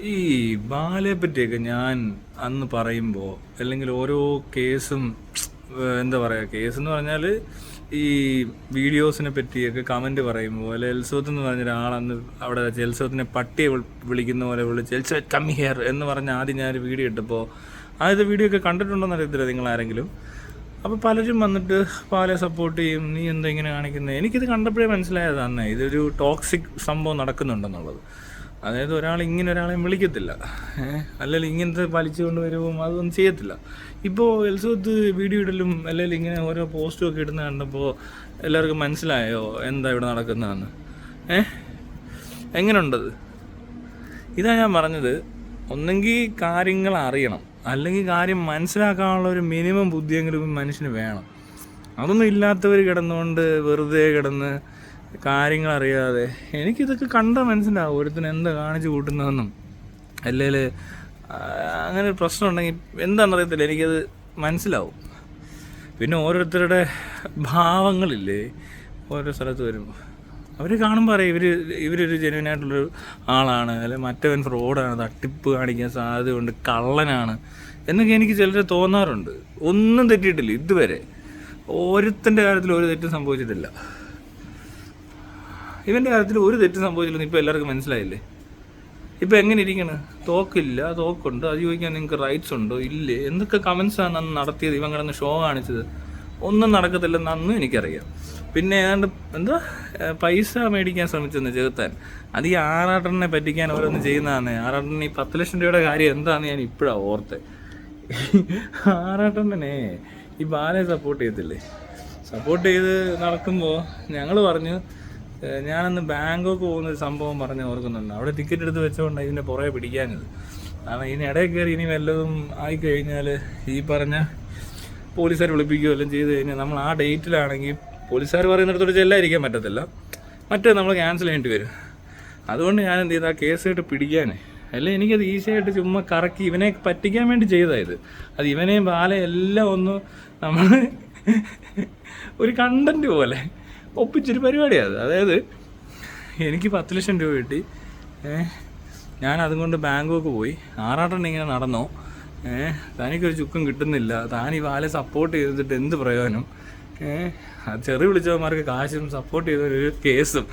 ഈ ബാലയെ പറ്റിയൊക്കെ ഞാൻ അന്ന് പറയുമ്പോൾ അല്ലെങ്കിൽ ഓരോ കേസും എന്താ പറയുക കേസ് എന്ന് പറഞ്ഞാൽ ഈ വീഡിയോസിനെ പറ്റിയൊക്കെ കമൻറ്റ് പറയുമ്പോൾ അല്ലെ എൽസോത്ത് എന്ന് പറഞ്ഞ ഒരാളന്ന് അവിടെ വെച്ച് എൽസോത്തിനെ പട്ടിയെ വിളിക്കുന്ന പോലെ വിളിച്ച് എൽസോ കം ഹിയർ എന്ന് പറഞ്ഞ് ആദ്യം ഞാനൊരു വീഡിയോ ഇട്ടപ്പോൾ ആദ്യത്തെ വീഡിയോ ഒക്കെ കണ്ടിട്ടുണ്ടോയെന്ന് അറിയത്തില്ല നിങ്ങളാരെങ്കിലും. അപ്പോൾ പലരും വന്നിട്ട് പാലെ സപ്പോർട്ട് ചെയ്യും, നീ എന്താ ഇങ്ങനെ കാണിക്കുന്നത്. എനിക്കിത് കണ്ടപ്പോഴേ മനസ്സിലായത് തന്നെ ഇതൊരു ടോക്സിക് സംഭവം നടക്കുന്നുണ്ടെന്നുള്ളത്. അതായത് ഒരാൾ ഇങ്ങനെ ഒരാളെ വിളിക്കത്തില്ല, അല്ലെങ്കിൽ ഇങ്ങനത്തെ വലിച്ചുകൊണ്ട് വരുമ്പോൾ അതൊന്നും ചെയ്യത്തില്ല. ഇപ്പോൾ എൽസോത്ത് വീഡിയോ ഇടലും അല്ലെങ്കിൽ ഇങ്ങനെ ഓരോ പോസ്റ്റും ഒക്കെ ഇടുന്ന കണ്ടപ്പോൾ എല്ലാവർക്കും മനസ്സിലായോ എന്താ ഇവിടെ നടക്കുന്നതെന്ന്. എങ്ങനെയുണ്ടത്? ഇതാ ഞാൻ പറഞ്ഞത്, ഒന്നെങ്കിൽ കാര്യങ്ങൾ അറിയണം, അല്ലെങ്കിൽ കാര്യം മനസ്സിലാക്കാനുള്ള ഒരു മിനിമം ബുദ്ധിയെങ്കിലും മനുഷ്യന് വേണം. അതൊന്നും ഇല്ലാത്തവർ കിടന്നുകൊണ്ട് വെറുതെ കിടന്ന് കാര്യങ്ങൾ അറിയാതെ, എനിക്കിതൊക്കെ കണ്ടാൽ മനസ്സിലാവും ഒരുത്തിന് എന്താ കാണിച്ചു കൂട്ടുന്നതെന്നും. അല്ലെങ്കിൽ അങ്ങനെ ഒരു പ്രശ്നം ഉണ്ടെങ്കിൽ എന്താണെന്നറിയത്തില്ല, എനിക്കത് മനസ്സിലാവും. പിന്നെ ഓരോരുത്തരുടെ ഭാവങ്ങളില്ലേ ഓരോ സ്ഥലത്ത് വരുമ്പോൾ അവർ കാണുമ്പോൾ അറിയാം ഇവരൊരു ജെന്യുവനായിട്ടുള്ളൊരു ആളാണ്, അല്ലെങ്കിൽ മറ്റവൻ ഫ്രോഡാണ്, തട്ടിപ്പ് കാണിക്കാൻ സാധ്യതയുണ്ട്, കള്ളനാണ് എന്നൊക്കെ എനിക്ക് ചിലർ തോന്നാറുണ്ട്. ഒന്നും തെറ്റിയിട്ടില്ല ഇതുവരെ, ഓരോരുത്തൻ്റെ കാര്യത്തിൽ ഒരു തെറ്റും സംഭവിച്ചിട്ടില്ല. ഇവൻ്റെ കാര്യത്തിൽ ഒരു തെറ്റും സംഭവിച്ചില്ലെന്ന് ഇപ്പോൾ എല്ലാവർക്കും മനസ്സിലായില്ലേ. ഇപ്പോൾ എങ്ങനെ ഇരിക്കണ്? തോക്കില്ല, തോക്കുണ്ട്, അത് ചോദിക്കാൻ നിങ്ങൾക്ക് റൈറ്റ്സ് ഉണ്ടോ ഇല്ലേ, എന്തൊക്കെ കമൻസാണ് അന്ന് നടത്തിയത്. ഇവൻ കിടന്ന് ഷോ കാണിച്ചത് ഒന്നും നടക്കത്തില്ലെന്ന് അന്നും എനിക്കറിയാം. പിന്നെ ഏതാണ്ട് എന്താ പൈസ മേടിക്കാൻ ശ്രമിച്ചെന്ന് ചേർത്താൻ, അത് ഈ ആറാട്ടനെ പറ്റിക്കാൻ ഓരോന്ന് ചെയ്യുന്നതാണ്. ആറാട്ടൻ ഈ 10 ലക്ഷം രൂപയുടെ കാര്യം എന്താണെന്ന് ഞാൻ ഇപ്പോഴാണ് ഓർത്തെ. ആറാട്ടനെ ഈ ബാലയെ സപ്പോർട്ട് ചെയ്യത്തില്ലേ, സപ്പോർട്ട് ചെയ്ത് നടക്കുമ്പോൾ ഞങ്ങൾ പറഞ്ഞു, ഞാനന്ന് ബാങ്കോക്ക് പോകുന്നൊരു സംഭവം പറഞ്ഞ് ഓർക്കുന്നുണ്ട്. അവിടെ ടിക്കറ്റ് എടുത്ത് വെച്ചുകൊണ്ട് ഇതിൻ്റെ പുറകെ പിടിക്കാനത്. കാരണം ഇതിനിടയിൽ കയറി ഇനി വല്ലതും ആയിക്കഴിഞ്ഞാൽ ഈ പറഞ്ഞ പോലീസുകാർ വിളിപ്പിക്കുകയോ എല്ലാം ചെയ്ത് കഴിഞ്ഞാൽ നമ്മൾ ആ ഡേറ്റിലാണെങ്കിൽ പോലീസുകാർ പറയുന്നിടത്തോട് ചെല്ലാതിരിക്കാൻ പറ്റത്തില്ല, മറ്റേ നമ്മൾ ക്യാൻസൽ ചെയ്യേണ്ടി വരും. അതുകൊണ്ട് ഞാൻ എന്ത് ചെയ്താൽ കേസായിട്ട് പിടിക്കാൻ, അല്ലെങ്കിൽ എനിക്കത് ഈസിയായിട്ട് ചുമ്മാ കറക്കി ഇവനെ പറ്റിക്കാൻ വേണ്ടി ചെയ്തായത്. അത് ഇവനെയും ബാലയും എല്ലാം ഒന്ന് നമ്മൾ ഒരു കണ്ടൻറ്റ് പോലെ ഒപ്പിച്ചൊരു പരിപാടിയാണ്. അതായത് എനിക്ക് 10 ലക്ഷം രൂപ കിട്ടി, ഞാൻ അതുകൊണ്ട് ബാങ്കോക്ക് പോയി. ആറാട്ടൻ ഇങ്ങനെ നടന്നോ, തനിക്കൊരു ചുക്കും കിട്ടുന്നില്ല, താൻ ഈ ബാലെ സപ്പോർട്ട് ചെയ്തിട്ട് എന്ത് പ്രയോജനം, ചെറു വിളിച്ചവന്മാർക്ക് കാശും സപ്പോർട്ട് ചെയ്തൊരു കേസും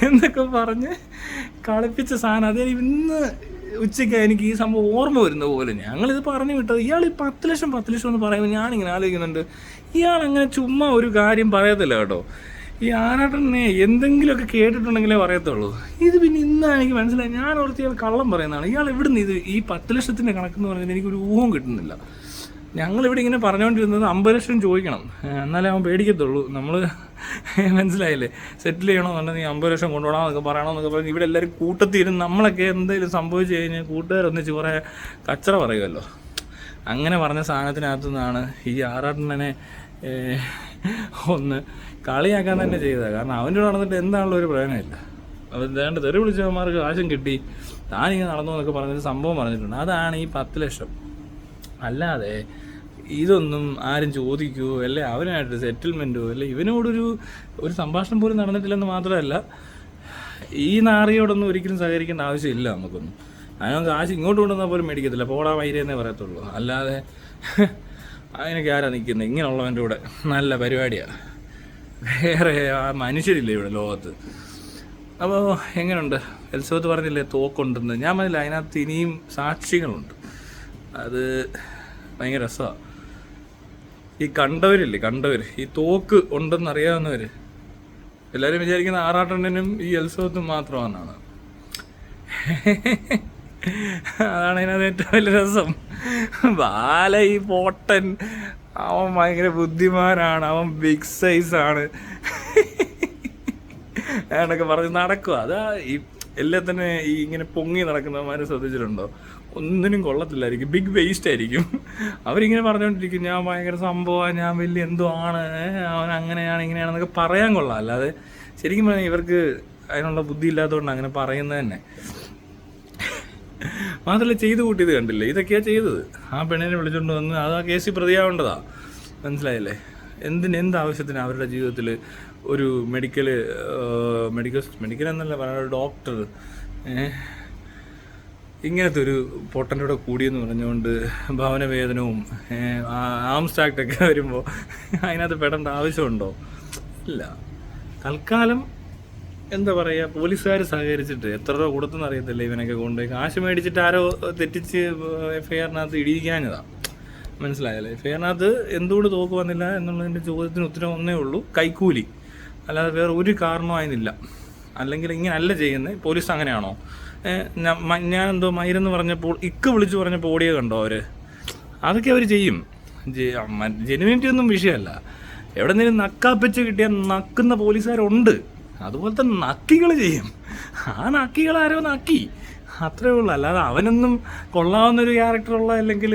എന്നൊക്കെ പറഞ്ഞ് കളിപ്പിച്ച സാധനം. അത് ഇന്ന് ഉച്ചയ്ക്ക് എനിക്ക് ഈ സംഭവം ഓർമ്മ വരുന്ന പോലെ ഞങ്ങളിത് പറഞ്ഞു വിട്ടത്. ഇയാൾ ഈ 10 ലക്ഷം എന്ന് പറയുമ്പോൾ ഞാനിങ്ങനെ ആലോചിക്കുന്നുണ്ട്, ഇയാൾ അങ്ങനെ ചുമ്മാ ഒരു കാര്യം പറയത്തില്ല കേട്ടോ. ഈ ആറാട്ടനെ എന്തെങ്കിലുമൊക്കെ കേട്ടിട്ടുണ്ടെങ്കിലേ പറയത്തുള്ളൂ. ഇത് പിന്നെ ഇന്നാണ് എനിക്ക് മനസ്സിലായി. ഞാൻ ഓർത്ത് ഇയാൾ കള്ളം പറയുന്നതാണ്. ഇയാൾ എവിടുന്ന് ഇത് ഈ 10 ലക്ഷത്തിൻ്റെ കണക്കെന്ന് പറഞ്ഞാൽ എനിക്കൊരു ഊഹം കിട്ടുന്നില്ല. ഞങ്ങളിവിടെ ഇങ്ങനെ പറഞ്ഞുകൊണ്ടിരുന്നത് 50 ലക്ഷം ചോദിക്കണം, എന്നാലേ അവൻ പേടിക്കത്തുള്ളൂ. നമ്മൾ മനസ്സിലായില്ലേ, സെറ്റിൽ ചെയ്യണമെന്നുണ്ടെങ്കിൽ 50 ലക്ഷം കൊണ്ടുപോകണമെന്നൊക്കെ പറയണമെന്നൊക്കെ പറഞ്ഞ് ഇവിടെ എല്ലാവരും കൂട്ടത്തിരുന്ന് നമ്മളൊക്കെ എന്തെങ്കിലും സംഭവിച്ചു കഴിഞ്ഞാൽ കൂട്ടുകാരൊന്നിച്ച് കുറേ കച്ചറ പറയുമല്ലോ. അങ്ങനെ പറഞ്ഞ സാധനത്തിനകത്തു നിന്നാണ് ഈ ആറാട്ടനെ ഒന്ന് കളിയാക്കാൻ തന്നെ ചെയ്തത്. കാരണം അവൻ്റെ നടന്നിട്ട് എന്താണല്ലോ ഒരു പ്രയോജനമില്ല. അപ്പോൾ എന്താണ്ട് തെറി വിളിച്ചവന്മാർക്ക് കാശും കിട്ടി, താനിങ്ങനെ നടന്നു എന്നൊക്കെ പറഞ്ഞൊരു സംഭവം പറഞ്ഞിട്ടുണ്ട്. അതാണ് ഈ 10 ലക്ഷം. അല്ലാതെ ഇതൊന്നും ആരും ചോദിക്കുമോ, അല്ലെ അവനായിട്ട് സെറ്റിൽമെൻറ്റോ, അല്ലെ ഇവനോടൊരു സംഭാഷണം പോലും നടന്നിട്ടില്ലെന്ന് മാത്രമല്ല, ഈ നാറിയോടൊന്നും ഒരിക്കലും സഹകരിക്കേണ്ട ആവശ്യമില്ല നമുക്കൊന്നും. അതിന് കാശ് ഇങ്ങോട്ട് കൊണ്ടുവന്നാൽ പോലും മേടിക്കത്തില്ല, പോടാ വൈരെന്നേ പറയത്തുള്ളൂ. അല്ലാതെ അതിനൊക്കെ ആരാ നിൽക്കുന്നത്? ഇങ്ങനെയുള്ളവൻ്റെ കൂടെ നല്ല പരിപാടിയാണ്. വേറെ മനുഷ്യരില്ല ഇവിടെ ലോകത്ത്. അപ്പോൾ എങ്ങനെയുണ്ട്? എൽസോത്ത് പറഞ്ഞില്ലേ തോക്കുണ്ടെന്ന്. ഞാൻ പറഞ്ഞില്ല, അതിനകത്ത് ഇനിയും സാക്ഷികളുണ്ട്. അത് ഭയങ്കര രസമാണ്. ഈ കണ്ടവർ ഈ തോക്ക് ഉണ്ടെന്നറിയാവുന്നവർ എല്ലാവരും വിചാരിക്കുന്ന ആറാട്ടണ്ണനും ഈ എൽസോത്തും മാത്രമാണെന്നാണ്. അതാണ് അതിനകത്ത് ഏറ്റവും വലിയ രസം. ബാല ഈ പോട്ടൻ, അവൻ ഭയങ്കര ബുദ്ധിമാനാണ്, അവൻ ബിഗ് സൈസാണ് എന്നൊക്കെ പറഞ്ഞ് നടക്കുക. അതാ ഈ എല്ലാത്തിനും ഈ ഇങ്ങനെ പൊങ്ങി നടക്കുന്നവന്മാരെ ശ്രദ്ധിച്ചിട്ടുണ്ടോ? ഒന്നിനും കൊള്ളത്തില്ലായിരിക്കും, ബിഗ് വേസ്റ്റ് ആയിരിക്കും. അവരിങ്ങനെ പറഞ്ഞുകൊണ്ടിരിക്കും, ഞാൻ ഭയങ്കര സംഭവമാണ്, ഞാൻ വലിയ എന്തോ ആണ്, അവൻ അങ്ങനെയാണ് ഇങ്ങനെയാണെന്നൊക്കെ പറയാൻ കൊള്ളാം. അല്ലാതെ ശരിക്കും പറഞ്ഞാൽ ഇവർക്ക് അതിനുള്ള ബുദ്ധി ഇല്ലാത്തതുകൊണ്ട് അങ്ങനെ പറയുന്നത് തന്നെ. മാത്രമല്ല ചെയ്ത് കൂട്ടിയത് കണ്ടില്ലേ, ഇതൊക്കെയാണ് ചെയ്തത്. ആ പെണ്ണിനെ വിളിച്ചുകൊണ്ട് വന്ന് അത് ആ കേസിൽ പ്രതിയാവേണ്ടതാ, മനസ്സിലായില്ലേ? എന്താവശ്യത്തിന് അവരുടെ ജീവിതത്തിൽ ഒരു മെഡിക്കൽ എന്നല്ല പറയുന്നത്, ഡോക്ടർ ഇങ്ങനത്തെ ഒരു പൊട്ടൻ്റെ കൂടെ കൂടിയെന്ന് പറഞ്ഞുകൊണ്ട് ഭവനവേതനവും ആംസ് ആക്റ്റൊക്കെ വരുമ്പോൾ അതിനകത്ത് പെടേണ്ട ആവശ്യമുണ്ടോ? ഇല്ല. തൽക്കാലം എന്താ പറയുക, പോലീസുകാർ സഹകരിച്ചിട്ട് എത്ര രൂപ കൊടുത്തെന്ന് അറിയത്തില്ല, ഇവനൊക്കെ കൊണ്ടുപോയി കാശ് മേടിച്ചിട്ട് ആരോ തെറ്റിച്ച് FIR-നകത്ത് ഇടിയിക്കാഞ്ഞതാണ്. മനസ്സിലായല്ലേ? FIR-നകത്ത് എന്തുകൊണ്ട് തോക്ക് വന്നില്ല എന്നുള്ളതിൻ്റെ ചോദ്യത്തിന് ഉത്തരം ഒന്നേ ഉള്ളൂ, കൈക്കൂലി. അല്ലാതെ വേറെ ഒരു കാരണമായിരുന്നില്ല. അല്ലെങ്കിൽ ഇങ്ങനെ അല്ല ചെയ്യുന്നത്. പോലീസ് അങ്ങനെയാണോ? ഞാനെന്തോ മയിരെന്ന് പറഞ്ഞപ്പോൾ വിളിച്ചു പറഞ്ഞപ്പോൾ ഓടിയ കണ്ടോ അവർ? അതൊക്കെ അവർ ചെയ്യും. ജെനുവിനിറ്റി ഒന്നും വിഷയമല്ല. എവിടെ നിന്നും നക്കാപ്പിച്ച് കിട്ടിയാൽ നക്കുന്ന പോലീസുകാരുണ്ട്. അതുപോലത്തെ നക്കികൾ ചെയ്യും. ആ നക്കികളാരോ നക്കി, അത്രേ ഉള്ളൂ. അല്ലാതെ അവനൊന്നും കൊള്ളാവുന്നൊരു ക്യാരക്ടറുള്ള അല്ലെങ്കിൽ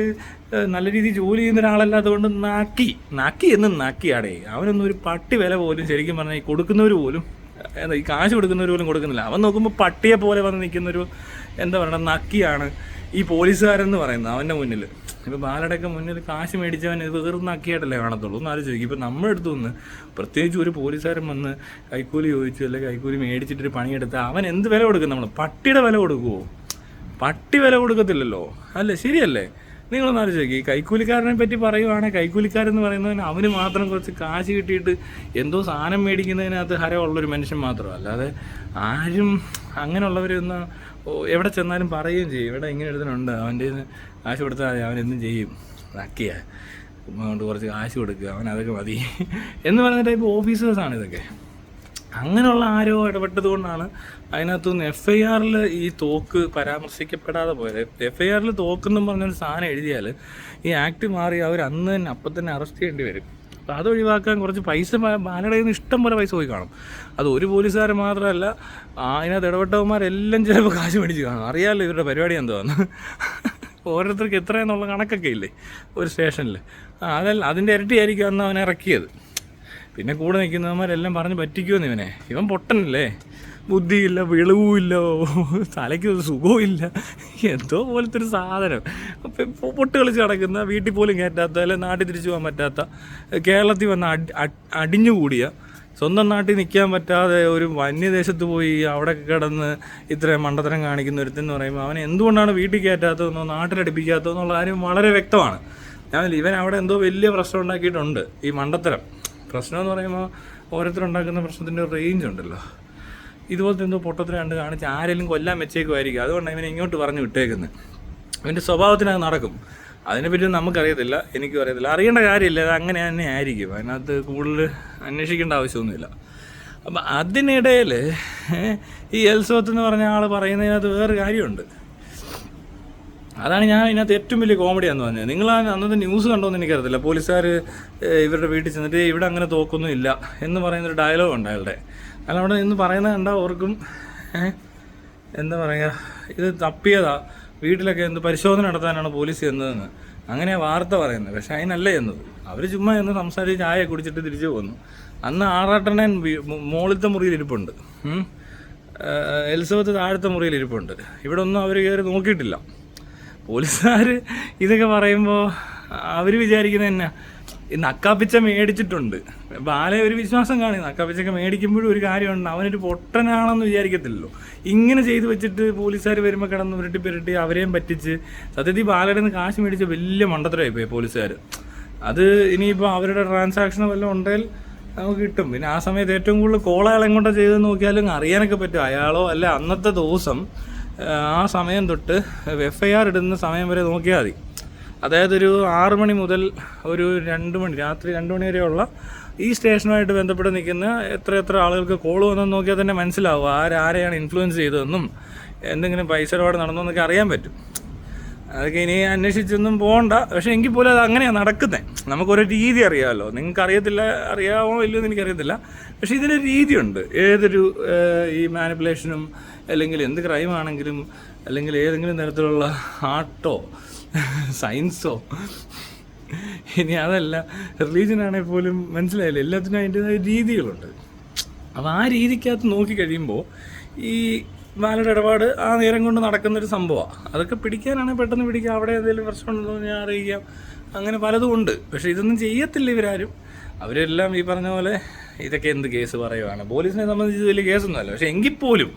നല്ല രീതിയിൽ ജോലി ചെയ്യുന്ന ഒരാളല്ലാത്തതുകൊണ്ട് നക്കി എന്ന് നക്കിയാടേ. അവനൊന്നും ഒരു പട്ടി വില പോലും ശരിക്കും പറഞ്ഞാൽ കൊടുക്കുന്നവർ പോലും, ഈ കാശ് കൊടുക്കുന്നവർ പോലും കൊടുക്കുന്നില്ല. അവൻ നോക്കുമ്പോൾ പട്ടിയെ പോലെ വന്ന് നിൽക്കുന്നൊരു എന്താ പറയുക നക്കിയാണ് ഈ പോലീസുകാരെന്ന് പറയുന്നത് അവൻ്റെ മുന്നിൽ. ഇപ്പോൾ ബാലയുടെയൊക്കെ മുന്നിൽ കാശ് മേടിച്ചവൻ ഇത് വെറും നക്കിയായിട്ടല്ലേ കാണത്തുള്ളൂ. ഒന്ന് ആലോചിക്കും. ഇപ്പോൾ നമ്മുടെ അടുത്ത് നിന്ന് പ്രത്യേകിച്ച് ഒരു പോലീസുകാരൻ വന്ന് കൈക്കൂലി ചോദിച്ചു അല്ലെങ്കിൽ കൈക്കൂലി മേടിച്ചിട്ടൊരു പണിയെടുത്താൽ അവൻ എന്ത് വില കൊടുക്കും? നമ്മൾ പട്ടിയുടെ വില കൊടുക്കുമോ? പട്ടി വില കൊടുക്കത്തില്ലല്ലോ, അല്ലേ? ശരിയല്ലേ? നിങ്ങളൊന്ന് ആലോചിക്കും. ഈ കൈക്കൂലിക്കാരനെ പറ്റി പറയുവാണെങ്കിൽ കൈക്കൂലിക്കാരെന്ന് പറയുന്നതിന് അവന് മാത്രം കുറച്ച് കാശ് കിട്ടിയിട്ട് എന്തോ സാധനം മേടിക്കുന്നതിനകത്ത് ഹരമുള്ളൊരു മനുഷ്യൻ മാത്രമല്ല. അല്ലാതെ ആരും അങ്ങനെയുള്ളവരൊന്ന് എവിടെ ചെന്നാലും പറയുകയും ചെയ്യും, ഇവിടെ ഇങ്ങനെ എഴുതുന്നുണ്ട്, അവൻ്റെ കാശ് കൊടുത്താൽ അവൻ എന്തും ചെയ്യും, നക്കിയ കൊണ്ട് കുറച്ച് കാശ് കൊടുക്കുക, അവൻ അതൊക്കെ മതി എന്ന് പറഞ്ഞ ടൈപ്പ് ഓഫീസേഴ്സാണ് ഇതൊക്കെ. അങ്ങനെയുള്ള ആരോ ഇടപെട്ടത് കൊണ്ടാണ് അതിനകത്തുനിന്ന് FIR-ൽ ഈ തോക്ക് പരാമർശിക്കപ്പെടാതെ പോയത്. FIR-ൽ തോക്കെന്നും പറഞ്ഞൊരു സാധനം എഴുതിയാൽ ഈ ആക്ട് മാറി അവർ അന്ന് തന്നെ അപ്പം തന്നെ അറസ്റ്റ് ചെയ്യേണ്ടി വരും. അപ്പോൾ അത് ഒഴിവാക്കാൻ കുറച്ച് പൈസ ബാലയുടെ നിന്ന് ഇഷ്ടം പോലെ പൈസ പോയി കാണും. അത് ഒരു പോലീസുകാർ മാത്രമല്ല, അതിനകത്ത് ഇടപെട്ടവന്മാരെല്ലാം ചിലപ്പോൾ കാശ് മേടിച്ച് കാണും. അറിയാമല്ലോ ഇവരുടെ പരിപാടി എന്തുവാന്ന്. ഓരോരുത്തർക്ക് എത്രയെന്നുള്ള കണക്കൊക്കെ ഇല്ലേ ഒരു സ്റ്റേഷനിൽ. അതല്ല, അതിൻ്റെ ഇരട്ടിയായിരിക്കും അന്ന് അവനെ ഇറക്കിയത്. പിന്നെ കൂടെ നിൽക്കുന്നവന്മാരെല്ലാം പറഞ്ഞ് പറ്റിക്കുമെന്ന് ഇവനെ. ഇവൻ പൊട്ടനല്ലേ, ബുദ്ധിയില്ല, വിളവുമില്ല, തലയ്ക്ക് ഒരു സുഖവും ഇല്ല, എന്തോ പോലത്തെ ഒരു സാധനം. പൊട്ട് കളിച്ച് കിടക്കുന്ന, വീട്ടിൽ പോലും കയറ്റാത്ത, അല്ലെങ്കിൽ നാട്ടിൽ തിരിച്ചു പോകാൻ പറ്റാത്ത, കേരളത്തിൽ വന്ന് അടിഞ്ഞുകൂടിയ, സ്വന്തം നാട്ടിൽ നിൽക്കാൻ പറ്റാതെ ഒരു വന്യദേശത്ത് പോയി അവിടെ കിടന്ന് ഇത്രയും മണ്ടത്തരം കാണിക്കുന്ന ഒരുത്തെന്ന് പറയുമ്പോൾ അവൻ എന്തുകൊണ്ടാണ് വീട്ടിൽ കയറ്റാത്തതെന്നോ നാട്ടിലടിപ്പിക്കാത്തതെന്നുള്ള കാര്യം വളരെ വ്യക്തമാണ്. ഇവൻ അവിടെ എന്തോ വലിയ പ്രശ്നം ഉണ്ടാക്കിയിട്ടുണ്ട്. ഈ മണ്ടത്തരം പ്രശ്നം എന്ന് പറയുമ്പോൾ ഓരോരുത്തരുണ്ടാക്കുന്ന പ്രശ്നത്തിൻ്റെ ഒരു റേഞ്ച് ഉണ്ടല്ലോ. ഇതുപോലത്തെ എന്തോ പൊട്ടത്തിന് കണ്ട് കാണിച്ച് ആരെങ്കിലും കൊല്ലാൻ വെച്ചേക്കുമായിരിക്കും. അതുകൊണ്ടാണ് ഇവനെ ഇങ്ങോട്ട് പറഞ്ഞു വിട്ടേക്കുന്നത്. ഇവൻ്റെ സ്വഭാവത്തിനത് നടക്കും. അതിനെപ്പറ്റി നമുക്കറിയത്തില്ല, എനിക്കും അറിയത്തില്ല, അറിയേണ്ട കാര്യമില്ല. അത് അങ്ങനെ തന്നെ ആയിരിക്കും. അതിനകത്ത് കൂടുതൽ അന്വേഷിക്കേണ്ട ആവശ്യമൊന്നുമില്ല. അപ്പം അതിനിടയിൽ ഈ എൽസോത്ത് എന്ന് പറഞ്ഞ ആൾ പറയുന്നതിനകത്ത് വേറെ കാര്യമുണ്ട്. അതാണ് ഞാൻ ഇതിനകത്ത് ഏറ്റവും വലിയ കോമഡിയാന്ന് പറഞ്ഞത്. നിങ്ങൾ അന്നത്തെ ന്യൂസ് കണ്ടോന്ന് എനിക്കറിയത്തില്ല. പോലീസുകാർ ഇവരുടെ വീട്ടിൽ ചെന്നിട്ട് ഇവിടെ അങ്ങനെ തോക്കൊന്നും ഇല്ല എന്ന് പറയുന്നൊരു ഡയലോഗ് ഉണ്ട് അയാളുടെ. അല്ല, അവിടെ നിന്ന് പറയുന്നത് കണ്ടാൽ ഓർക്കും എന്താ പറയുക, ഇത് തപ്പിയതാ, വീട്ടിലൊക്കെ എന്ത് പരിശോധന നടത്താനാണ് പോലീസ് ചെന്നതെന്ന്. അങ്ങനെയാണ് വാർത്ത പറയുന്നത്. പക്ഷെ അതിനല്ല ചെന്നത്. അവർ ചുമ്മാ എന്ന് സംസാരിച്ച് ചായ കുടിച്ചിട്ട് തിരിച്ചു പോന്നു. അന്ന് ആറാട്ടണ്ണൻ മുകളിലത്തെ മുറിയിൽ ഇരിപ്പുണ്ട്, എൽസബത്ത് താഴത്തെ മുറിയിൽ ഇരിപ്പുണ്ട്. ഇവിടെ ഒന്നും അവർ കയറി നോക്കിയിട്ടില്ല. പോലീസുകാർ ഇതൊക്കെ പറയുമ്പോൾ അവർ വിചാരിക്കുന്നത് തന്നെ ഈ നക്കാപ്പിച്ച മേടിച്ചിട്ടുണ്ട്. ബാലയെ ഒരു വിശ്വാസം കാണും. നക്കാപ്പിച്ചൊക്കെ മേടിക്കുമ്പോഴും ഒരു കാര്യമുണ്ട്, അവനൊരു പൊട്ടനാണെന്ന് വിചാരിക്കത്തില്ലല്ലോ. ഇങ്ങനെ ചെയ്തു വെച്ചിട്ട് പോലീസുകാർ വരുമ്പോൾ കിടന്ന് പുരട്ടി അവരെയും പറ്റിച്ച് സത്യത്തിൽ ബാലയുടെ നിന്ന് കാശ് മേടിച്ച വലിയ മണ്ടത്തരമായിപ്പോയി പോലീസുകാർ. അത് ഇനിയിപ്പോൾ അവരുടെ ട്രാൻസാക്ഷനോ വല്ലതും ഉണ്ടെങ്കിൽ നമുക്ക് കിട്ടും. പിന്നെ ആ സമയത്ത് ഏറ്റവും കൂടുതൽ കോൾ അയാൾ എങ്ങോട്ടാണ് ചെയ്തെന്ന് നോക്കിയാലും അറിയാനൊക്കെ പറ്റും. അയാളോ അല്ല അന്നത്തെ ദിവസം ആ സമയം തൊട്ട് FIR ഇടുന്ന സമയം വരെ നോക്കിയാൽ മതി. അതായത് ഒരു 6 മണി മുതൽ ഒരു 2 മണി, രാത്രി 2 മണി വരെയുള്ള ഈ സ്റ്റേഷനുമായിട്ട് ബന്ധപ്പെട്ട് നിൽക്കുന്ന എത്ര ആളുകൾക്ക് കോൾ വന്നെന്ന് നോക്കിയാൽ തന്നെ മനസ്സിലാവും ആരെയാണ് ഇൻഫ്ലുവൻസ് ചെയ്തതെന്നും എന്തെങ്കിലും പൈസ ഇടപാട് നടന്നോ എന്നൊക്കെ അറിയാൻ പറ്റും. അതൊക്കെ ഇനി അന്വേഷിച്ചൊന്നും പോകണ്ട. പക്ഷേ എങ്കിൽ പോലും അത് അങ്ങനെയാണ് നടക്കുന്നത്. നമുക്കൊരു രീതി അറിയാമല്ലോ. നിങ്ങൾക്ക് അറിയത്തില്ല, അറിയാമോ ഇല്ലയോ എന്ന് എനിക്കറിയത്തില്ല. പക്ഷേ ഇതിനൊരു രീതിയുണ്ട്. ഏതൊരു ഈ മാനിപ്പുലേഷനും അല്ലെങ്കിൽ എന്ത് ക്രൈമാണെങ്കിലും അല്ലെങ്കിൽ ഏതെങ്കിലും തരത്തിലുള്ള ആർട്ടോ സയൻസോ ഇനി അതല്ല റിലീജിയനാണെങ്കിൽ പോലും മനസ്സിലായില്ല, എല്ലാത്തിനും അതിൻ്റെതായ രീതികളുണ്ട്. അപ്പോൾ ആ രീതിക്കകത്ത് നോക്കിക്കഴിയുമ്പോൾ ഈ ബാലയുടെ ഇടപാട് ആ നേരം കൊണ്ട് നടക്കുന്നൊരു സംഭവമാണ്. അതൊക്കെ പിടിക്കാനാണെങ്കിൽ പെട്ടെന്ന് പിടിക്കാം. അവിടെ എന്തെങ്കിലും പ്രശ്നമുണ്ടോ ഞാൻ അറിയിക്കാം. അങ്ങനെ പലതും ഉണ്ട്. പക്ഷേ ഇതൊന്നും ചെയ്യത്തില്ല ഇവരാരും. അവരെല്ലാം ഈ പറഞ്ഞ പോലെ ഇതൊക്കെ എന്ത് കേസ് പറയുവാണ്. പോലീസിനെ സംബന്ധിച്ച് വലിയ കേസൊന്നുമല്ല. പക്ഷേ എങ്കിൽ പോലും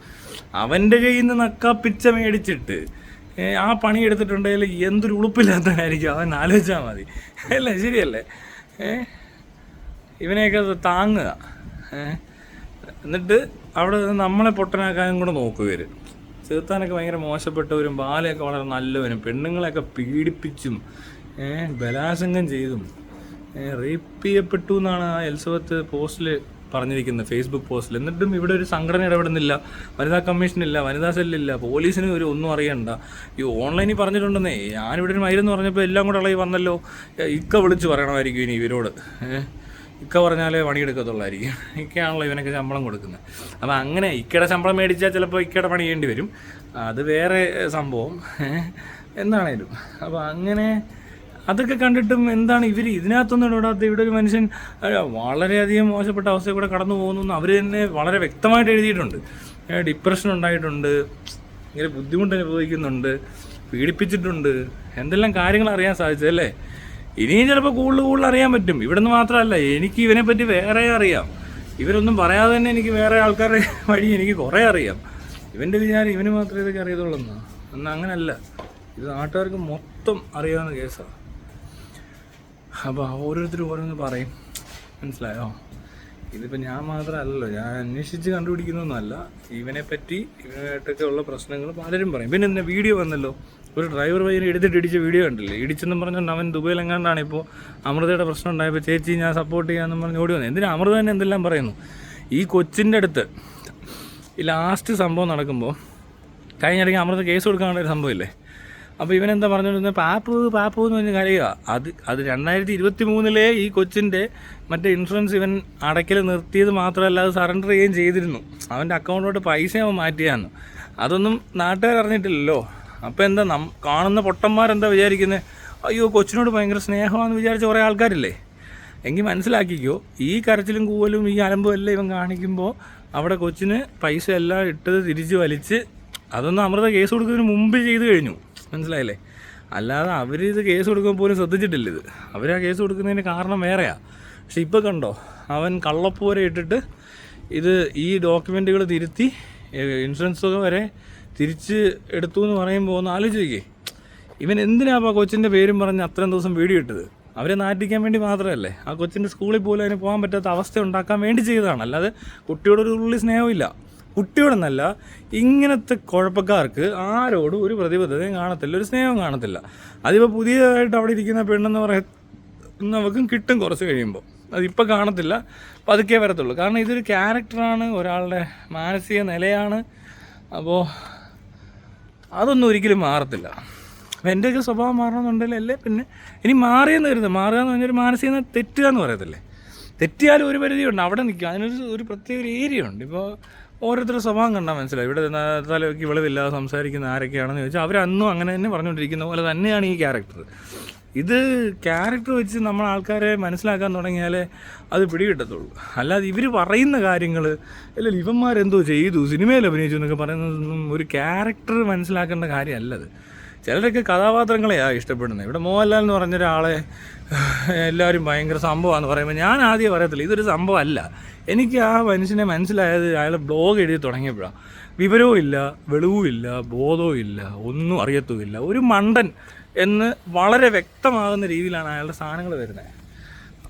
അവൻ്റെ കയ്യിൽ നിന്ന് നക്കാപ്പിച്ച മേടിച്ചിട്ട് ആ പണി എടുത്തിട്ടുണ്ടെങ്കിൽ എന്തൊരു ഉളുപ്പില്ലാത്തവനായിരിക്കും അവൻ, ആലോചിച്ചാൽ മതി. അല്ലേ, ശരിയല്ലേ? ഇവനെയൊക്കെ താങ്ങുക, എന്നിട്ട് അവിടെ നമ്മളെ പൊട്ടനാക്കാനും കൂടെ നോക്കും ഇവർ. ചെറുത്താനൊക്കെ ഭയങ്കര മോശപ്പെട്ടവരും ബാലയൊക്കെ വളരെ നല്ലവരും പെണ്ണുങ്ങളെയൊക്കെ പീഡിപ്പിച്ചും ബലാത്സംഗം ചെയ്തും റേപ്പ് ചെയ്യപ്പെട്ടു എന്നാണ് ആ എലിസബത്ത് പോസ്റ്റിൽ പറഞ്ഞിരിക്കുന്നത്, ഫേസ്ബുക്ക് പോസ്റ്റിൽ. എന്നിട്ടും ഇവിടെ ഒരു സംഘടന ഇടപെടുന്നില്ല, വനിതാ കമ്മീഷനില്ല, വനിതാ സെല്ലില്ല, പോലീസിന് ഒന്നും അറിയണ്ട. ഈ ഓൺലൈനിൽ പറഞ്ഞിട്ടുണ്ടെന്നേ. ഞാനിവിടെ ഒരു മൈരെന്ന് പറഞ്ഞപ്പോൾ എല്ലാം കൂടെ ഇളകി വന്നല്ലോ. ഇക്ക വിളിച്ച് പറയണമായിരിക്കും ഇനി ഇവരോട്. ഇക്ക പറഞ്ഞാലേ പണിയെടുക്കത്തുള്ളായിരിക്കും. ഇക്കയാണല്ലോ ഇവനൊക്കെ ശമ്പളം കൊടുക്കുന്നത്. അപ്പോൾ അങ്ങനെ ഇക്കയുടെ ശമ്പളം മേടിച്ചാൽ ചിലപ്പോൾ ഇക്കയുടെ പണി ചെയ്യേണ്ടി വരും, അത് വേറെ സംഭവം എന്താണേലും. അപ്പോൾ അങ്ങനെ അതൊക്കെ കണ്ടിട്ടും എന്താണ് ഇവർ ഇതിനകത്തൊന്നും ഇടപെടാത്ത? ഇവിടെ ഒരു മനുഷ്യൻ വളരെയധികം മോശപ്പെട്ട അവസ്ഥയിൽ കൂടെ കടന്നു പോകുന്നു അവർ തന്നെ വളരെ വ്യക്തമായിട്ട് എഴുതിയിട്ടുണ്ട്. ഡിപ്രഷൻ ഉണ്ടായിട്ടുണ്ട്, ഇങ്ങനെ ബുദ്ധിമുട്ട് അനുഭവിക്കുന്നുണ്ട്, പീഡിപ്പിച്ചിട്ടുണ്ട്, എന്തെല്ലാം കാര്യങ്ങൾ അറിയാൻ സാധിച്ചതല്ലേ. ഇനിയും ചിലപ്പോൾ കൂടുതൽ അറിയാൻ പറ്റും. ഇവിടെ നിന്ന് മാത്രമല്ല, എനിക്ക് ഇവനെപ്പറ്റി വേറെ അറിയാം. ഇവരൊന്നും പറയാതെ തന്നെ എനിക്ക് വേറെ ആൾക്കാരുടെ വഴി എനിക്ക് കുറേ അറിയാം. ഇവൻ്റെ വിചാരം ഇവന് മാത്രമേ ഇതൊക്കെ അറിയത്തുള്ളൂ എന്നാൽ അങ്ങനല്ല. ഇത് നാട്ടുകാർക്ക് മൊത്തം അറിയാവുന്ന കേസാണ്. അപ്പോൾ ഓരോരുത്തരും ഓരോന്ന് പറയും, മനസ്സിലായോ? ഇതിപ്പോൾ ഞാൻ മാത്രമല്ലല്ലോ, ഞാൻ അന്വേഷിച്ച് കണ്ടുപിടിക്കുന്നൊന്നുമല്ല. ഇവനെപ്പറ്റി ഇവനായിട്ടൊക്കെ ഉള്ള പ്രശ്നങ്ങൾ പലരും പറയും. പിന്നെ എന്താ വീഡിയോ വന്നല്ലോ, ഒരു ഡ്രൈവർ പയ്യനെ എടുത്തിട്ട് ഇടിച്ച വീഡിയോ കണ്ടില്ലേ? ഇടിച്ചെന്നും പറഞ്ഞുകൊണ്ട് അവൻ ദുബൈയിലെങ്ങാണ്ടാണ് ഇപ്പോൾ അമൃതയുടെ പ്രശ്നം ഉണ്ടായപ്പോൾ ചേച്ചി ഞാൻ സപ്പോർട്ട് ചെയ്യാമെന്നും പറഞ്ഞ് ഓടി വന്നത്. എന്തിനാ അമൃത തന്നെ എന്തെല്ലാം പറയുന്നു? ഈ കൊച്ചിൻ്റെ അടുത്ത് ഈ ലാസ്റ്റ് സംഭവം നടക്കുമ്പോൾ കഴിഞ്ഞിടയ്ക്ക് അമൃത കേസ് കൊടുക്കാനുള്ള ഒരു സംഭവമില്ലേ? അപ്പോൾ ഇവനെന്താ പറഞ്ഞുകൊണ്ടിരുന്നത്? പാപ്പു എന്ന് പറഞ്ഞ് കരയുക. അത് 2023 ഈ കൊച്ചിൻ്റെ മറ്റേ ഇൻഷുറൻസ് ഇവൻ അടയ്ക്കൽ നിർത്തിയത് മാത്രമല്ല, അത് സറണ്ടർ ചെയ്യുകയും ചെയ്തിരുന്നു. അവൻ്റെ അക്കൗണ്ടിലോട്ട് പൈസ അവൻ മാറ്റിയാന്ന്. അതൊന്നും നാട്ടുകാർ അറിഞ്ഞിട്ടില്ലല്ലോ. അപ്പോൾ എന്താ കാണുന്ന പൊട്ടന്മാരെന്താ വിചാരിക്കുന്നത്? അയ്യോ കൊച്ചിനോട് ഭയങ്കര സ്നേഹമാണെന്ന് വിചാരിച്ച കുറേ ആൾക്കാരില്ലേ? എങ്കിൽ മനസ്സിലാക്കിക്കോ, ഈ കരച്ചിലും കൂവലും ഈ അലമ്പും എല്ലാം ഇവൻ കാണിക്കുമ്പോൾ അവിടെ കൊച്ചിന് പൈസ എല്ലാം ഇട്ടത് തിരിച്ച് വലിച്ച് അതൊന്നും അമൃത കേസ് കൊടുക്കുന്നതിന് മുമ്പ് ചെയ്ത് കഴിഞ്ഞു, മനസ്സിലായില്ലേ? അല്ലാതെ അവരിത് കേസ് കൊടുക്കാൻ പോലും ശ്രദ്ധിച്ചിട്ടില്ല. ഇത് അവരാ കേസ് കൊടുക്കുന്നതിന് കാരണം വേറെയാണ്. പക്ഷെ ഇപ്പോൾ കണ്ടോ, അവൻ കള്ളപ്പൂരെ ഇട്ടിട്ട് ഈ ഡോക്യുമെൻറ്റുകൾ തിരുത്തി ഇൻഷുറൻസ് തുക വരെ തിരിച്ച് എടുത്തു എന്ന് പറയുമ്പോൾ ഒന്ന് ആലോചിക്കേ. ഇവൻ എന്തിനാണ് ആ കൊച്ചിൻ്റെ പേരും പറഞ്ഞ് അത്രയും ദിവസം വീഡിയോ ഇട്ടത്? അവരെ നാട്ടിക്കാൻ വേണ്ടി മാത്രമല്ലേ? ആ കൊച്ചിൻ്റെ സ്കൂളിൽ പോലും അതിന് പോകാൻ പറ്റാത്ത അവസ്ഥ ഉണ്ടാക്കാൻ വേണ്ടി ചെയ്തതാണ്. അല്ലാതെ കുട്ടിയോടൊരു ഉള്ളി സ്നേഹമില്ല. കുട്ടിയോടെന്നല്ല, ഇങ്ങനത്തെ കുഴപ്പക്കാർക്ക് ആരോടും ഒരു പ്രതിബദ്ധതയും കാണത്തില്ല, ഒരു സ്നേഹവും കാണത്തില്ല. അതിപ്പോൾ പുതിയതായിട്ട് അവിടെ ഇരിക്കുന്ന പെണ്ണെന്ന് പറയുന്നവർക്കും കിട്ടും കുറച്ച് കഴിയുമ്പോൾ. അതിപ്പോൾ കാണത്തില്ല, പതുക്കെ വരത്തുള്ളൂ. കാരണം ഇതൊരു ക്യാരക്ടറാണ്, ഒരാളുടെ മാനസിക നിലയാണ്. അപ്പോൾ അതൊന്നും ഒരിക്കലും മാറത്തില്ല. അപ്പം എൻ്റെയൊക്കെ സ്വഭാവം മാറണമെന്നുണ്ടെങ്കിൽ അല്ലേ പിന്നെ ഇനി മാറിയെന്ന് കരുതുക. മാറുക എന്ന് പറഞ്ഞാൽ ഒരു മാനസിക തെറ്റുക എന്ന് പറയത്തില്ലേ? തെറ്റിയാലും ഒരു പരിധിയുണ്ട്, അവിടെ നിൽക്കുക. അതിനൊരു പ്രത്യേക ഒരു ഏരിയ ഉണ്ട്. ഇപ്പോൾ ഓരോരുത്തരുടെ സ്വഭാവം കണ്ടാൽ മനസ്സിലാവും. ഇവിടെ തലയ്ക്ക് വെളിവില്ലാതെ സംസാരിക്കുന്ന ആരൊക്കെയാണെന്ന് ചോദിച്ചാൽ അവരന്നും അങ്ങനെ തന്നെ പറഞ്ഞുകൊണ്ടിരിക്കുന്ന പോലെ തന്നെയാണ് ഈ ക്യാരക്ടർ. ഇത് ക്യാരക്ടർ വെച്ച് നമ്മൾ ആൾക്കാരെ മനസ്സിലാക്കാൻ തുടങ്ങിയാലേ അത് പിടികിട്ടത്തുള്ളൂ. അല്ലാതെ ഇവർ പറയുന്ന കാര്യങ്ങൾ അല്ലെങ്കിൽ ഇവന്മാരെന്തോ ചെയ്തു, സിനിമയിൽ അഭിനയിച്ചു എന്നൊക്കെ പറയുന്നതൊന്നും ഒരു ക്യാരക്ടർ മനസ്സിലാക്കേണ്ട കാര്യമല്ലത്. ചിലരൊക്കെ കഥാപാത്രങ്ങളെയാണ് ഇഷ്ടപ്പെടുന്നത്. ഇവിടെ മോഹൻലാൽ എന്ന് പറഞ്ഞൊരാളെ എല്ലാവരും ഭയങ്കര സംഭവമാണെന്ന് പറയുമ്പോൾ ഞാൻ ആദ്യം പറയത്തില്ല ഇതൊരു സംഭവമല്ല. എനിക്ക് ആ മനുഷ്യനെ മനസ്സിലായത് അയാൾ ബ്ലോഗ് എഴുതി തുടങ്ങിയപ്പോഴാണ്. വിവരവും ഇല്ല, വെളിവും ഇല്ല, ബോധവും ഇല്ല, ഒന്നും അറിയത്തുമില്ല, ഒരു മണ്ടൻ എന്ന് വളരെ വ്യക്തമാകുന്ന രീതിയിലാണ് അയാളുടെ സാധനങ്ങൾ വരുന്നത്.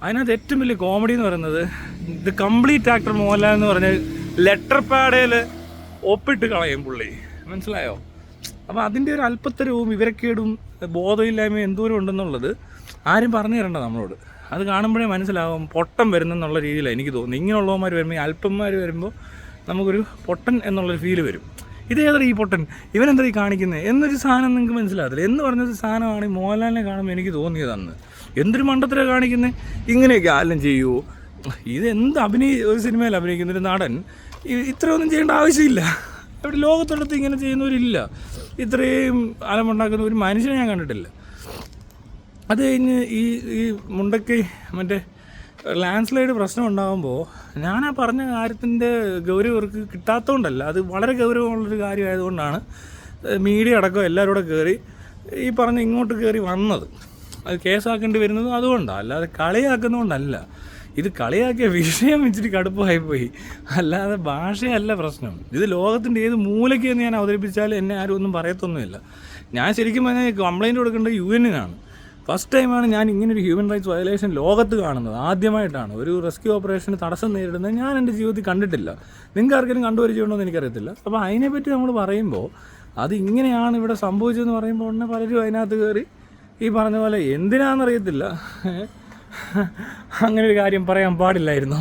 അതിനകത്ത് ഏറ്റവും വലിയ കോമഡി എന്ന് പറയുന്നത് ഇത് കംപ്ലീറ്റ് ആക്ടർ മോഹൻലാൽ എന്ന് പറഞ്ഞ ലെറ്റർ പാഡയിൽ ഒപ്പിട്ട് കളയും പുള്ളി, മനസ്സിലായോ? അപ്പോൾ അതിൻ്റെ ഒരു അല്പത്തരവും വിവരക്കേടും ബോധമില്ലായ്മയും എന്തോരം ഉണ്ടെന്നുള്ളത് ആരും പറഞ്ഞു തരണ്ട നമ്മളോട്. അത് കാണുമ്പോഴേ മനസ്സിലാവും പൊട്ടൻ വരുന്നെന്നുള്ള രീതിയിലാണ് എനിക്ക് തോന്നുന്നത്. ഇങ്ങനെയുള്ളവന്മാർ വരുമ്പോൾ, ഈ അല്പന്മാർ വരുമ്പോൾ നമുക്കൊരു പൊട്ടൻ എന്നുള്ളൊരു ഫീല് വരും. ഇതേതൊരു ഈ പൊട്ടൻ, ഇവനെന്താ ഈ കാണിക്കുന്നത് എന്നൊരു സാധനം നിങ്ങൾക്ക് മനസ്സിലാകത്തില്ല. എന്ന് പറഞ്ഞൊരു സാധനമാണ് ഈ മോഹൻലാലിനെ കാണുമ്പോൾ എനിക്ക് തോന്നിയതന്ന്. എന്തൊരു മണ്ടത്തിലാണ് കാണിക്കുന്നത്, ഇങ്ങനെയൊക്കെ ആരെല്ലാം ചെയ്യുമോ? ഇതെന്ത് ഒരു സിനിമയിൽ അഭിനയിക്കുന്നൊരു നടൻ ഇത്രയൊന്നും ചെയ്യേണ്ട ആവശ്യമില്ല. ഇവിടെ ലോകത്തെടുത്ത് ഇങ്ങനെ ചെയ്യുന്നവരില്ല. ഇത്രയും അലമുണ്ടാക്കുന്ന ഒരു മനുഷ്യനെ ഞാൻ കണ്ടിട്ടില്ല. അത് കഴിഞ്ഞ് ഈ മുണ്ടക്കൈ മറ്റേ ലാൻഡ് സ്ലൈഡ് പ്രശ്നം ഉണ്ടാകുമ്പോൾ ഞാൻ ആ പറഞ്ഞ കാര്യത്തിൻ്റെ ഗൗരവം ഇവർക്ക് കിട്ടാത്തതുകൊണ്ടല്ല, അത് വളരെ ഗൗരവമുള്ളൊരു കാര്യമായതുകൊണ്ടാണ് മീഡിയ അടക്കം എല്ലാവരും കൂടെ കയറി ഈ പറഞ്ഞ ഇങ്ങോട്ട് കയറി വന്നത്. അത് കേസാക്കേണ്ടി വരുന്നത് അതുകൊണ്ടാണ്, അല്ലാതെ കളിയാക്കുന്നതുകൊണ്ടല്ല. ഇത് കളിയാക്കിയ വിഷയം ഇച്ചിരി കടുപ്പമായിപ്പോയി, അല്ലാതെ ഭാഷയല്ല പ്രശ്നം. ഇത് ലോകത്തിൻ്റെ ഏത് മൂലയ്ക്ക് എന്ന് ഞാൻ അവതരിപ്പിച്ചാലും എന്നെ ആരും ഒന്നും പറയത്തൊന്നുമില്ല. ഞാൻ ശരിക്കും പറഞ്ഞാൽ കംപ്ലയിൻറ്റ് കൊടുക്കേണ്ടത് UN-നാണ്. ഫസ്റ്റ് ടൈമാണ് ഞാൻ ഇങ്ങനൊരു ഹ്യൂമൻ റൈറ്റ്സ് വയലേഷൻ ലോകത്ത് കാണുന്നത്. ആദ്യമായിട്ടാണ് ഒരു റെസ്ക്യൂ ഓപ്പറേഷന് തടസ്സം നേരിടുന്നത് ഞാൻ എൻ്റെ ജീവിതത്തിൽ കണ്ടിട്ടില്ല. നിങ്ങൾക്ക് ആർക്കെങ്കിലും കണ്ടുപരിചയമുണ്ടോ എന്ന് എനിക്കറിയത്തില്ല. അപ്പോൾ അതിനെപ്പറ്റി നമ്മൾ പറയുമ്പോൾ അത് ഇങ്ങനെയാണ് ഇവിടെ സംഭവിച്ചതെന്ന് പറയുമ്പോൾ ഉടനെ പലരും അതിനകത്ത് കയറി ഈ പറഞ്ഞ പോലെ എന്തിനാണെന്നറിയത്തില്ല അങ്ങനെ ഒരു കാര്യം പറയാൻ പാടില്ലായിരുന്നു.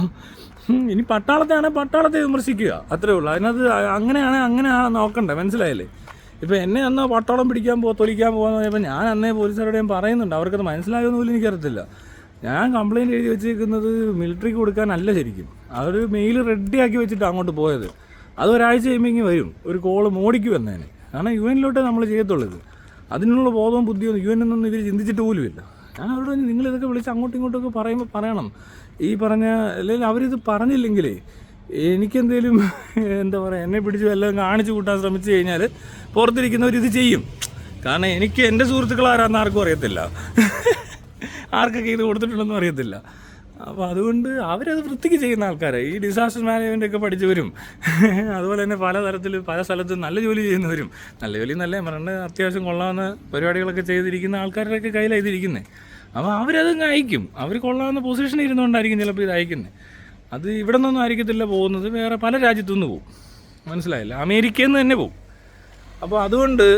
ഇനി പട്ടാളത്തെ വിമർശിക്കുക, അത്രേ ഉള്ളൂ. അതിനകത്ത് അങ്ങനെയാണ് നോക്കണ്ടേ, മനസ്സിലായില്ലേ? ഇപ്പോൾ എന്നെ അന്ന് പട്ടാളം തൊലിക്കാൻ പോകാന്ന് പറഞ്ഞപ്പോൾ ഞാൻ അന്നേ പോലീസുകാരോടെയും പറയുന്നുണ്ട്, അവർക്കത് മനസ്സിലാകുമെന്ന് പോലും എനിക്കറിയത്തില്ല. ഞാൻ കംപ്ലയിൻറ്റ് എഴുതി വെച്ചിരിക്കുന്നത് മിലിറ്ററിക്ക് കൊടുക്കാനല്ല, ശരിക്കും അവർ മെയിൽ റെഡിയാക്കി വെച്ചിട്ട് അങ്ങോട്ട് പോയത്. അത് ഒരാഴ്ച കഴിയുമ്പോൾ വരും ഒരു കോള് മോഡിക്ക് വന്നേനെ. കാരണം UN-ലോട്ടേ നമ്മൾ ചെയ്യത്തുള്ളത്. അതിനുള്ള ബോധവും ബുദ്ധിയും UN-എന്നൊന്നും ഇവർ ചിന്തിച്ചിട്ട് പോലുമില്ല. ഞാൻ അവരോട് നിങ്ങളിതൊക്കെ വിളിച്ച് അങ്ങോട്ടും ഇങ്ങോട്ടൊക്കെ പറയണം. ഈ പറഞ്ഞ അല്ലെങ്കിൽ അവരിത് പറഞ്ഞില്ലെങ്കിലേ എനിക്കെന്തേലും എന്താ പറയുക, എന്നെ പിടിച്ച് വല്ലതും കാണിച്ചു കൂട്ടാൻ ശ്രമിച്ചു കഴിഞ്ഞാൽ പുറത്തിരിക്കുന്നവരിത് ചെയ്യും. കാരണം എനിക്ക് എൻ്റെ സുഹൃത്തുക്കൾ ആരാന്ന് ആർക്കും അറിയത്തില്ല, ആർക്കൊക്കെ ഇത് കൊടുത്തിട്ടുണ്ടെന്നും അറിയത്തില്ല. അപ്പോൾ അതുകൊണ്ട് അവരത് വൃത്തിക്ക് ചെയ്യുന്ന ആൾക്കാരെ, ഈ ഡിസാസ്റ്റർ മാനേജ്മെൻ്റ് ഒക്കെ പഠിച്ചവരും അതുപോലെ തന്നെ പല സ്ഥലത്തും നല്ല ജോലി ചെയ്യുന്നവരും, നല്ല ജോലി എന്നല്ലേ പറഞ്ഞ് അത്യാവശ്യം കൊള്ളാവുന്ന പരിപാടികളൊക്കെ ചെയ്തിരിക്കുന്ന ആൾക്കാരുടെയൊക്കെ കയ്യിലാണ് ഇതിരിക്കുന്നത്. അപ്പോൾ അവരതങ്ങ് അയക്കും. അവർ കൊള്ളാവുന്ന പൊസിഷനിൽ ഇരുന്നുകൊണ്ടായിരിക്കും ചിലപ്പോൾ ഇത് അയക്കുന്നത്. അത് ഇവിടെ നിന്നൊന്നും ആയിരിക്കത്തില്ല പോകുന്നത്, വേറെ പല രാജ്യത്തുനിന്ന് പോകും. മനസ്സിലായില്ല, അമേരിക്കയിൽ നിന്ന് തന്നെ പോകും. അപ്പോൾ അതുകൊണ്ട്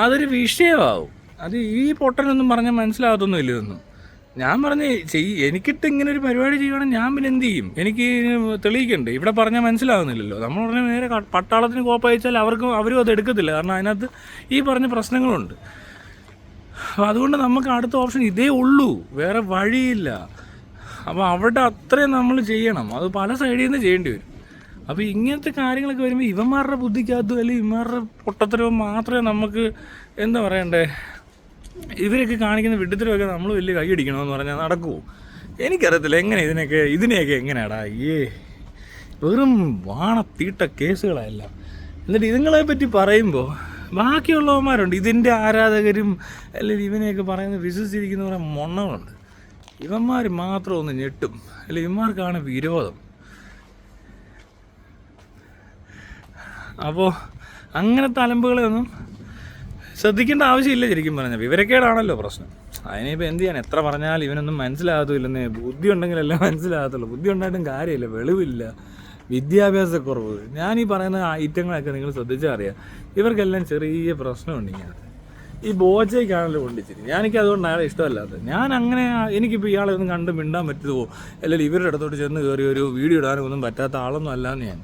അതൊരു വിഷയമാവും. അത് ഈ പൊട്ടനൊന്നും പറഞ്ഞാൽ മനസ്സിലാകത്തൊന്നുമില്ല ഇതൊന്നും. ഞാൻ പറഞ്ഞ് എനിക്കിട്ട് ഇങ്ങനെ ഒരു പരിപാടി ചെയ്യുകയാണെങ്കിൽ ഞാൻ പിന്നെ എന്ത് ചെയ്യും? എനിക്ക് തെളിയിക്കണ്ടേ? ഇവിടെ പറഞ്ഞാൽ മനസ്സിലാകുന്നില്ലല്ലോ. നമ്മൾ പറഞ്ഞാൽ നേരെ പട്ടാളത്തിന് കോപ്പയച്ചാൽ അവരും അത് എടുക്കത്തില്ല. കാരണം അതിനകത്ത് ഈ പറഞ്ഞ പ്രശ്നങ്ങളുണ്ട്. അപ്പോൾ അതുകൊണ്ട് നമുക്ക് അടുത്ത ഓപ്ഷൻ ഇതേ ഉള്ളൂ, വേറെ വഴിയില്ല. അപ്പോൾ അവിടെ അത്രയും നമ്മൾ ചെയ്യണം. അത് പല സൈഡിൽ നിന്ന് ചെയ്യേണ്ടി വരും. അപ്പോൾ ഇങ്ങനത്തെ കാര്യങ്ങളൊക്കെ വരുമ്പോൾ ഇവന്മാരുടെ ബുദ്ധിക്കകത്തും അല്ലെങ്കിൽ ഇവന്മാരുടെ പൊട്ടത്തരവും മാത്രമേ നമുക്ക് എന്താ പറയണ്ടേ, ഇവരൊക്കെ കാണിക്കുന്ന വിഡ്ഢിത്തരമൊക്കെ നമ്മൾ വലിയ കൈയടിക്കണമെന്ന് പറഞ്ഞാൽ നടക്കുമോ? എനിക്കറിയത്തില്ല എങ്ങനെ ഇതിനെയൊക്കെ എങ്ങനെയാടാ വെറും വാണത്തീട്ട കേസുകളല്ല. എന്നിട്ട് ഇതുങ്ങളെ പറ്റി പറയുമ്പോൾ ബാക്കിയുള്ളവന്മാരുണ്ട്, ഇതിൻ്റെ ആരാധകരും അല്ലെങ്കിൽ ഇവനെയൊക്കെ പറയുന്നത് വിശ്വസിച്ചിരിക്കുന്ന കുറേ മൊണ്ണകളുണ്ട്. ഇവന്മാർ മാത്രം ഒന്ന് ഞെട്ടും, അല്ലെങ്കിൽ ഇവന്മാർക്കാണ് വിരോധം. അപ്പോൾ അങ്ങനത്തെ അലമ്പുകളെയൊന്നും ശ്രദ്ധിക്കേണ്ട ആവശ്യമില്ല. ശരിക്കും പറഞ്ഞാൽ വിവരക്കേടാണല്ലോ പ്രശ്നം. അതിനിപ്പോൾ എന്ത് ചെയ്യാൻ, എത്ര പറഞ്ഞാൽ ഇവനൊന്നും മനസ്സിലാകത്തുമില്ലെന്നേ. ബുദ്ധി ഉണ്ടെങ്കിലല്ലേ മനസ്സിലാകത്തുള്ളൂ. ബുദ്ധി ഉണ്ടായിട്ടും കാര്യമില്ല, വെളിവില്ല, വിദ്യാഭ്യാസക്കുറവ്. ഞാനീ പറയുന്ന ഐറ്റങ്ങളൊക്കെ നിങ്ങൾ ശ്രദ്ധിച്ചാൽ അറിയാം. ഇവർക്കെല്ലാം ചെറിയ പ്രശ്നമുണ്ട്. ഇങ്ങനെ ഈ ബോച്ചയ്ക്കാണല്ലോ കൊണ്ടിച്ചിരി. ഞാനെനിക്ക് അതുകൊണ്ട് അയാളെ ഇഷ്ടമല്ലാത്തത്. എനിക്കിപ്പോൾ ഇയാളെ ഒന്നും കണ്ട് മിണ്ടാൻ പറ്റുമോ, അല്ലെങ്കിൽ ഇവരുടെ അടുത്തോട്ട് ചെന്ന് കയറി ഒരു വീഡിയോ ഇടാനൊന്നും പറ്റാത്ത ആളൊന്നും അല്ലാന്ന് ഞാൻ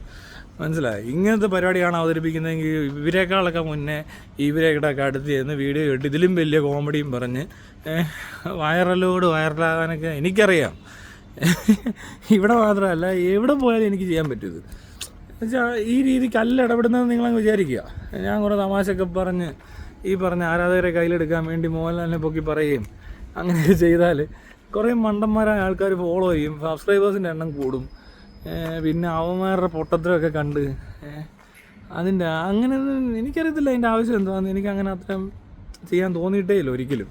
മനസ്സിലായി. ഇങ്ങനത്തെ പരിപാടിയാണ് അവതരിപ്പിക്കുന്നതെങ്കിൽ ഇവരെക്കാളൊക്കെ മുന്നേ ഇവരെയൊക്കെ അടുത്ത് ചെന്ന് വീഡിയോ ഇട്ട് ഇതിലും വലിയ കോമഡിയും പറഞ്ഞ് വൈറലാകാനൊക്കെ എനിക്കറിയാം. ഇവിടെ മാത്രമല്ല, എവിടെ പോയാലും എനിക്ക് ചെയ്യാൻ പറ്റുന്നത്. എന്നുവെച്ചാൽ ഈ രീതിക്കല്ല ഇടപെടുന്നത് നിങ്ങളങ്ങ് വിചാരിക്കുക. ഞാൻ കുറേ തമാശയൊക്കെ പറഞ്ഞ് ഈ പറഞ്ഞ ആരാധകരെ കയ്യിലെടുക്കാൻ വേണ്ടി മോഹൻലാലിനെ പൊക്കി പറയുകയും അങ്ങനെയൊക്കെ ചെയ്താൽ കുറേ മണ്ടന്മാരായ ആൾക്കാർ ഫോളോ ചെയ്യും, സബ്സ്ക്രൈബേഴ്സിൻ്റെ എണ്ണം കൂടും. പിന്നെ അവന്മാരുടെ പൊട്ടത്തരമൊക്കെ കണ്ട് അതിൻ്റെ അങ്ങനെ എനിക്കറിയത്തില്ല അതിൻ്റെ ആവശ്യം എന്താണെന്ന്. എനിക്കങ്ങനെ അത്രയും ചെയ്യാൻ തോന്നിയിട്ടേ ഇല്ല ഒരിക്കലും.